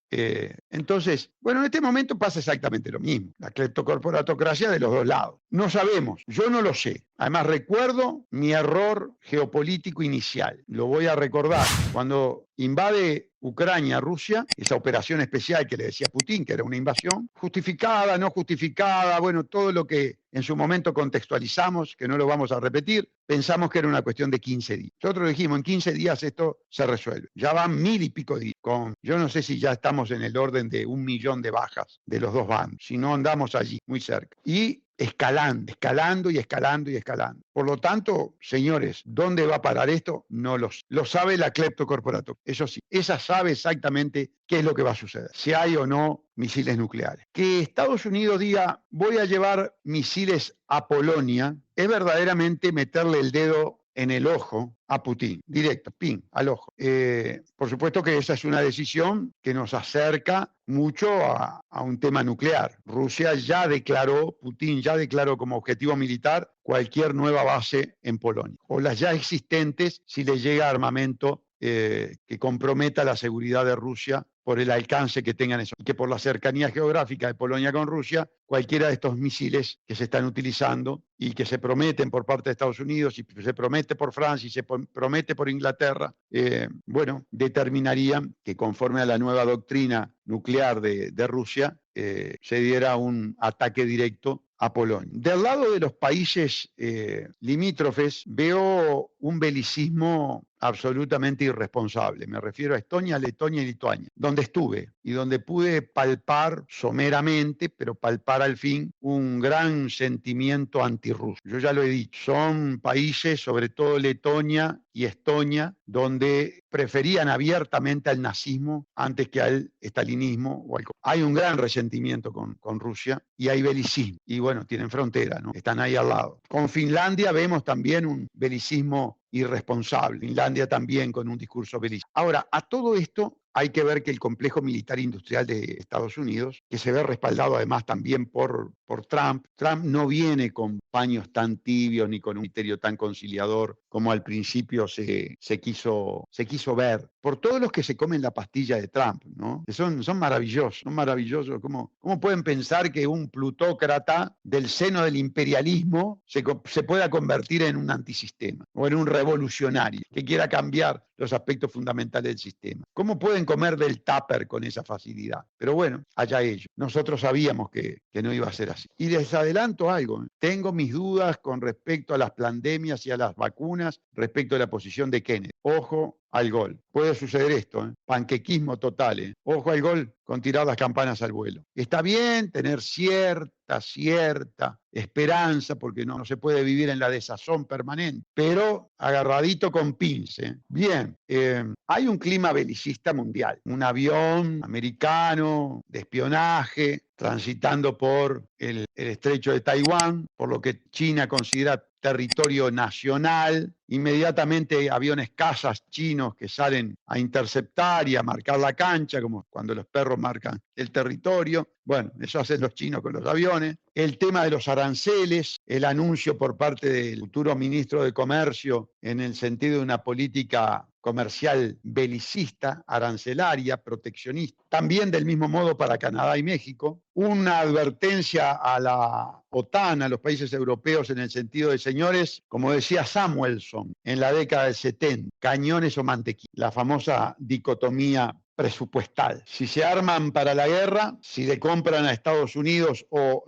Entonces, bueno, en este momento pasa exactamente lo mismo. La cleptocorporatocracia de los dos lados. No sabemos, yo no lo sé. Además, recuerdo mi error geopolítico inicial. Lo voy a recordar. Cuando invade Ucrania, Rusia, esa operación especial que le decía Putin, que era una invasión, justificada, no justificada, bueno, todo lo que en su momento contextualizamos, que no lo vamos a repetir, pensamos que era una cuestión de 15 días. Nosotros dijimos, en 15 días esto se resuelve. Ya van 1000 y pico días. Yo no sé si ya estamos en el orden de 1 millón de bajas de los dos bandos, si no andamos allí, muy cerca. Y escalando, escalando y escalando y escalando. Por lo tanto, señores, ¿dónde va a parar esto? No lo sabe la cleptocorporato. Eso sí, esa sabe exactamente qué es lo que va a suceder, si hay o no misiles nucleares. Que Estados Unidos diga, voy a llevar misiles a Polonia, es verdaderamente meterle el dedo en el ojo a Putin, directo, pin, al ojo. Por supuesto que esa es una decisión que nos acerca mucho a un tema nuclear. Rusia ya declaró, Putin ya declaró como objetivo militar cualquier nueva base en Polonia, o las ya existentes si le llega armamento que comprometa la seguridad de Rusia por el alcance que tengan eso, y que por la cercanía geográfica de Polonia con Rusia, cualquiera de estos misiles que se están utilizando y que se prometen por parte de Estados Unidos y se promete por Francia y se promete por Inglaterra, bueno, determinarían que conforme a la nueva doctrina nuclear de Rusia, se diera un ataque directo a Polonia. Del lado de los países limítrofes veo un belicismo absolutamente irresponsable. Me refiero a Estonia, Letonia y Lituania, donde estuve y donde pude palpar someramente, pero palpar al fin, un gran sentimiento antirruso. Yo ya lo he dicho, son países, sobre todo Letonia y Estonia, donde preferían abiertamente al nazismo antes que al estalinismo. Hay un gran resentimiento con Rusia y hay belicismo. Y bueno, tienen frontera, ¿no? Están ahí al lado. Con Finlandia vemos también un belicismo irresponsable. Finlandia también con un discurso belicista. Ahora, a todo esto hay que ver que el complejo militar industrial de Estados Unidos, que se ve respaldado además también por Trump no viene con paños tan tibios ni con un criterio tan conciliador como al principio se quiso ver. Por todos los que se comen la pastilla de Trump, ¿no? Que son maravillosos, son maravillosos. ¿Cómo pueden pensar que un plutócrata del seno del imperialismo se pueda convertir en un antisistema o en un revolucionario que quiera cambiar los aspectos fundamentales del sistema? ¿Cómo pueden comer del tupper con esa facilidad? Pero bueno, allá ellos. Nosotros sabíamos que no iba a ser así. Y les adelanto algo. Tengo mis dudas con respecto a las pandemias y a las vacunas respecto a la posición de Kennedy. Ojo al gol. Puede suceder esto, panquequismo total. Ojo al gol con tirar las campanas al vuelo. Está bien tener cierta esperanza, porque no se puede vivir en la desazón permanente, pero agarradito con pince. Bien, hay un clima belicista mundial. Un avión americano de espionaje transitando por el estrecho de Taiwán, por lo que China considera territorio nacional, inmediatamente aviones cazas chinos que salen a interceptar y a marcar la cancha, como cuando los perros marcan el territorio. Bueno, eso hacen los chinos con los aviones. El tema de los aranceles, el anuncio por parte del futuro ministro de Comercio en el sentido de una política comercial belicista, arancelaria, proteccionista. También del mismo modo para Canadá y México. Una advertencia a la OTAN, a los países europeos, en el sentido de, señores, como decía Samuelson en la década del 70, cañones o mantequilla, la famosa dicotomía presupuestal. Si se arman para la guerra, si le compran a Estados Unidos o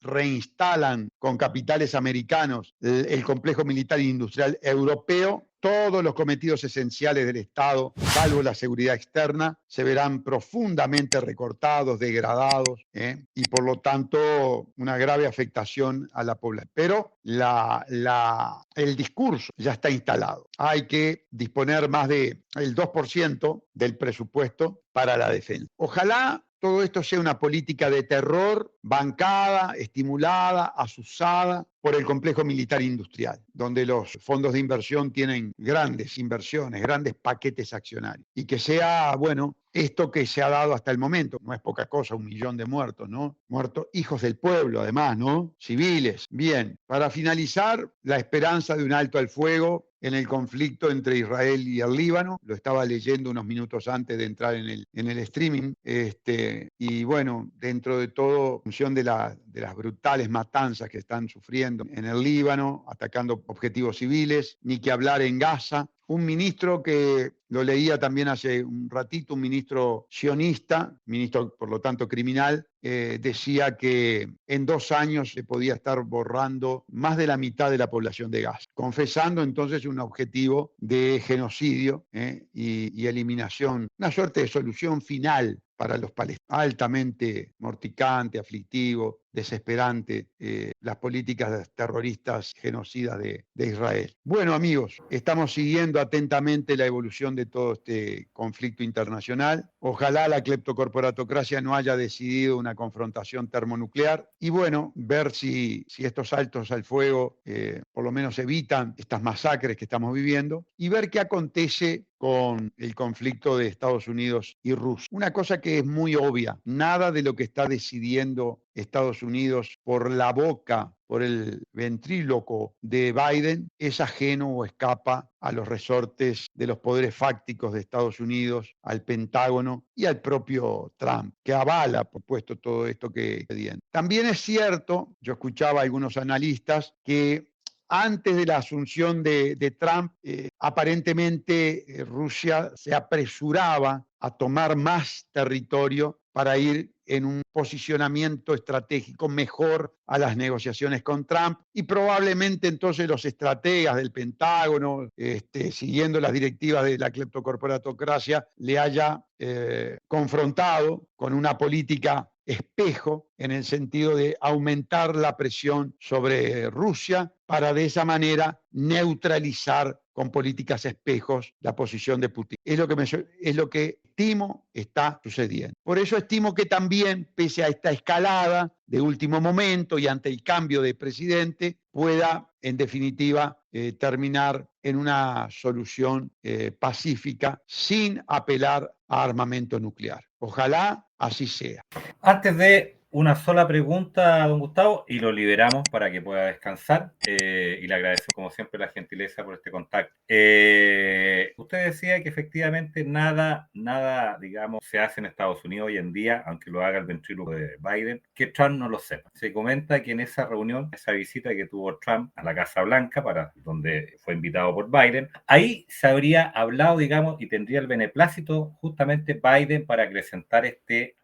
reinstalan con capitales americanos el complejo militar e industrial europeo, todos los cometidos esenciales del Estado, salvo la seguridad externa, se verán profundamente recortados, degradados, y por lo tanto una grave afectación a la población. Pero el discurso ya está instalado. Hay que disponer más del 2% del presupuesto para la defensa. Ojalá todo esto sea una política de terror bancada, estimulada, azuzada por el complejo militar industrial, donde los fondos de inversión tienen grandes inversiones, grandes paquetes accionarios. Y que sea, bueno, esto que se ha dado hasta el momento, no es poca cosa, 1 millón de muertos, ¿no? Muertos, hijos del pueblo, además, ¿no? Civiles. Bien, para finalizar, la esperanza de un alto al fuego en el conflicto entre Israel y el Líbano. Lo estaba leyendo unos minutos antes de entrar en el streaming. Y bueno, dentro de todo, en función de de las brutales matanzas que están sufriendo en el Líbano, atacando objetivos civiles, ni que hablar en Gaza. Un ministro que lo leía también hace un ratito, un ministro sionista, ministro por lo tanto criminal, decía que en 2 años se podía estar borrando más de la mitad de la población de Gaza, confesando entonces un objetivo de genocidio y eliminación, una suerte de solución final para los palestinos. Altamente morticante, aflictivo, desesperante, las políticas terroristas genocidas de Israel. Bueno, amigos, estamos siguiendo atentamente la evolución de todo este conflicto internacional. Ojalá la cleptocorporatocracia no haya decidido una confrontación termonuclear y bueno, ver si estos saltos al fuego por lo menos evitan estas masacres que estamos viviendo y ver qué acontece con el conflicto de Estados Unidos y Rusia. Una cosa que es muy obvia, nada de lo que está decidiendo Estados Unidos por la boca, por el ventríloco de Biden, es ajeno o escapa a los resortes de los poderes fácticos de Estados Unidos, al Pentágono y al propio Trump, que avala, por supuesto, todo esto que viene. También es cierto, yo escuchaba a algunos analistas, que antes de la asunción de Trump, aparentemente Rusia se apresuraba a tomar más territorio para ir en un posicionamiento estratégico mejor a las negociaciones con Trump y probablemente entonces los estrategas del Pentágono, siguiendo las directivas de la cleptocorporatocracia, le haya confrontado con una política espejo en el sentido de aumentar la presión sobre Rusia para de esa manera neutralizar con políticas espejos la posición de Putin. Es lo que estimo está sucediendo. Por eso estimo que también, pese a esta escalada de último momento y ante el cambio de presidente, pueda, en definitiva, terminar en una solución pacífica sin apelar a armamento nuclear. Ojalá así sea. Antes de una sola pregunta, don Gustavo, y lo liberamos para que pueda descansar. Y le agradezco, como siempre, la gentileza por este contacto. Usted decía que efectivamente nada, digamos, se hace en Estados Unidos hoy en día, aunque lo haga el ventríloco de Biden, que Trump no lo sepa. Se comenta que en esa reunión, esa visita que tuvo Trump a la Casa Blanca, donde fue invitado por Biden, ahí se habría hablado, digamos, y tendría el beneplácito justamente Biden para acrecentar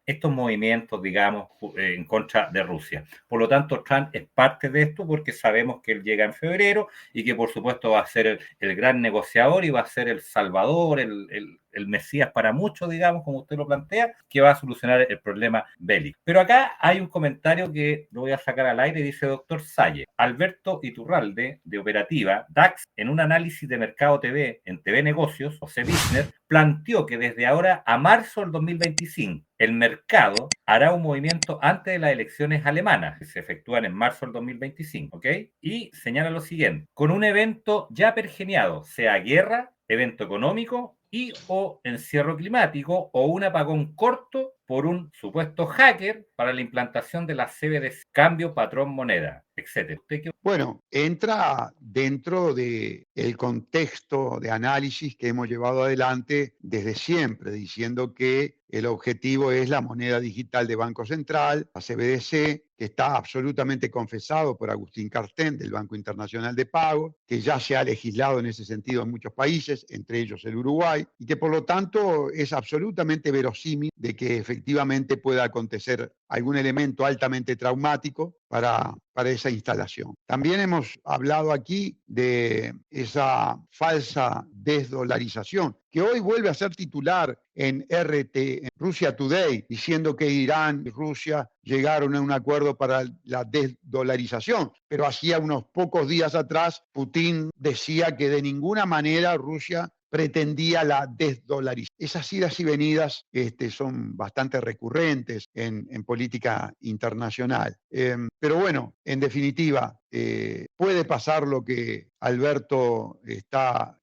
estos movimientos, digamos, en contra de Rusia. Por lo tanto, Trump es parte de esto porque sabemos que él llega en febrero y que por supuesto va a ser el gran negociador y va a ser el salvador, el Mesías para muchos, digamos, como usted lo plantea, que va a solucionar el problema bélico. Pero acá hay un comentario que lo voy a sacar al aire, dice doctor Salle. Alberto Iturralde, de Operativa, DAX, en un análisis de Mercado TV, en TV Negocios, o C-Business, planteó que desde ahora a marzo del 2025, el mercado hará un movimiento antes de las elecciones alemanas, que se efectúan en marzo del 2025, ¿ok? Y señala lo siguiente, con un evento ya pergeniado, sea guerra, evento económico y o encierro climático o un apagón corto por un supuesto hacker para la implantación de la CBDC, cambio patrón moneda, etcétera. Bueno, entra dentro del contexto de análisis que hemos llevado adelante desde siempre, diciendo que el objetivo es la moneda digital de Banco Central, la CBDC, que está absolutamente confesado por Agustín Carstens del Banco Internacional de Pago, que ya se ha legislado en ese sentido en muchos países, entre ellos el Uruguay, y que por lo tanto es absolutamente verosímil de que efectivamente pueda acontecer algún elemento altamente traumático para esa instalación. También hemos hablado aquí de esa falsa desdolarización, que hoy vuelve a ser titular en RT, en Russia Today, diciendo que Irán y Rusia llegaron a un acuerdo para la desdolarización. Pero hacía unos pocos días atrás, Putin decía que de ninguna manera Rusia pretendía la desdolarización. Esas idas y venidas son bastante recurrentes en política internacional. Pero bueno, en definitiva, puede pasar lo que Alberto está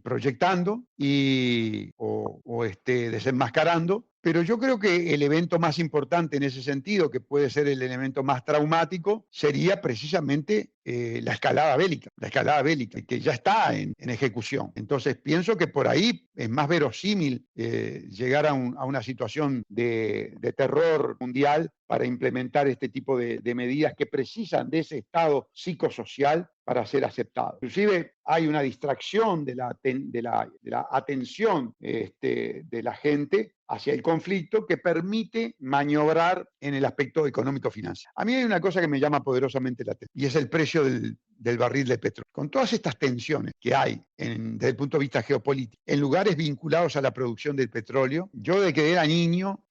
proyectando o desenmascarando, pero yo creo que el evento más importante en ese sentido, que puede ser el elemento más traumático, sería precisamente la escalada bélica, que ya está en ejecución. Entonces pienso que por ahí es más verosímil llegar a una situación de terror mundial para implementar este tipo de medidas que precisan de ese estado psicosocial para ser aceptado. Inclusive hay una distracción de la atención de la gente hacia el conflicto que permite maniobrar en el aspecto económico-financiero. A mí hay una cosa que me llama poderosamente la atención y es el precio del barril de petróleo. Con todas estas tensiones que hay desde el punto de vista geopolítico, en lugares vinculados a la producción del petróleo, yo desde que era niño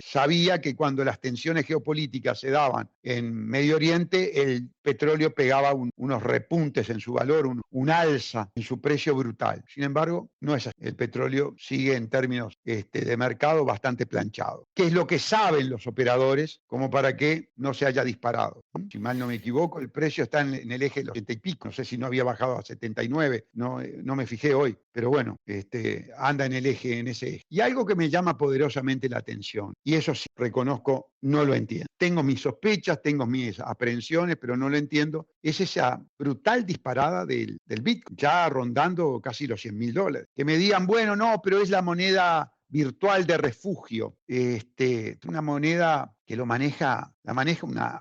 sabía que cuando las tensiones geopolíticas se daban en Medio Oriente, el petróleo pegaba unos repuntes en su valor, un alza en su precio brutal. Sin embargo, no es así. El petróleo sigue en términos de mercado bastante planchado. ¿Qué es lo que saben los operadores como para que no se haya disparado? Si mal no me equivoco, el precio está en el eje de los 80 y pico. No sé si no había bajado a 79, no me fijé hoy, pero bueno, anda en ese eje. Y algo que me llama poderosamente la atención, y eso sí, reconozco, no lo entiendo. Tengo mis sospechas, tengo mis aprehensiones, pero no lo entiendo. Es esa brutal disparada del Bitcoin, ya rondando casi los $100.000. Que me digan, bueno, no, pero es la moneda virtual de refugio, una moneda que la maneja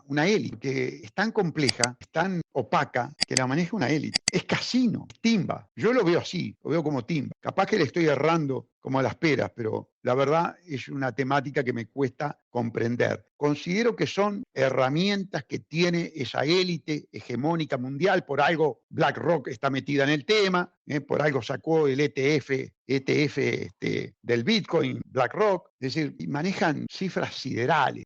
una élite, que es tan compleja, es tan opaca, que la maneja una élite. Es casino, timba. Yo lo veo así, lo veo como timba. Capaz que le estoy errando como a las peras, pero la verdad es una temática que me cuesta comprender. Considero que son herramientas que tiene esa élite hegemónica mundial, por algo BlackRock está metida en el tema, por algo sacó el ETF del Bitcoin, BlackRock, es decir, manejan cifras siderales.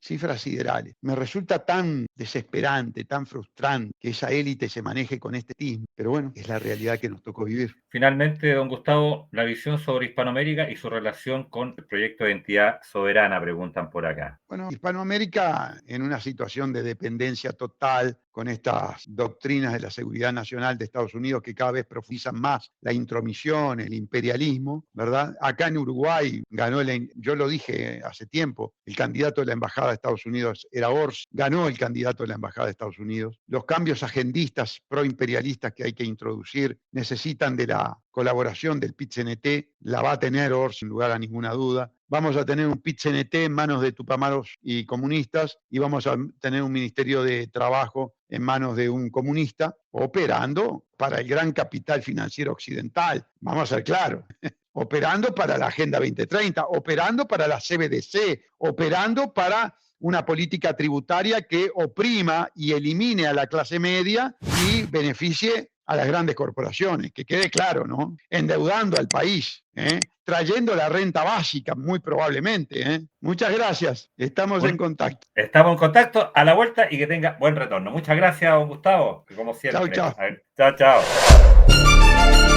Me resulta tan desesperante, tan frustrante que esa élite se maneje con este tismo, pero bueno, es la realidad que nos tocó vivir. Finalmente, don Gustavo, la visión sobre Hispanoamérica y su relación con el proyecto de identidad soberana, preguntan por acá. Bueno, Hispanoamérica en una situación de dependencia total con estas doctrinas de la seguridad nacional de Estados Unidos que cada vez profundizan más la intromisión, el imperialismo, ¿verdad? Acá en Uruguay ganó, yo lo dije hace tiempo, el candidato de la Embajada de Estados Unidos era Orsi, ganó el candidato de la Embajada de Estados Unidos. Los cambios agendistas proimperialistas que hay que introducir necesitan de la colaboración del PIT-CNT, la va a tener Orsi sin lugar a ninguna duda. Vamos a tener un PIT-CNT en manos de tupamaros y comunistas y vamos a tener un Ministerio de Trabajo en manos de un comunista operando para el gran capital financiero occidental. Vamos a ser claros. Operando para la Agenda 2030, operando para la CBDC, operando para una política tributaria que oprima y elimine a la clase media y beneficie a las grandes corporaciones, que quede claro, ¿no? Endeudando al país, trayendo la renta básica, muy probablemente. Muchas gracias, estamos en contacto. Estamos en contacto, a la vuelta y que tenga buen retorno. Muchas gracias, don Gustavo, como siempre. Chao, chao. Chao, chao.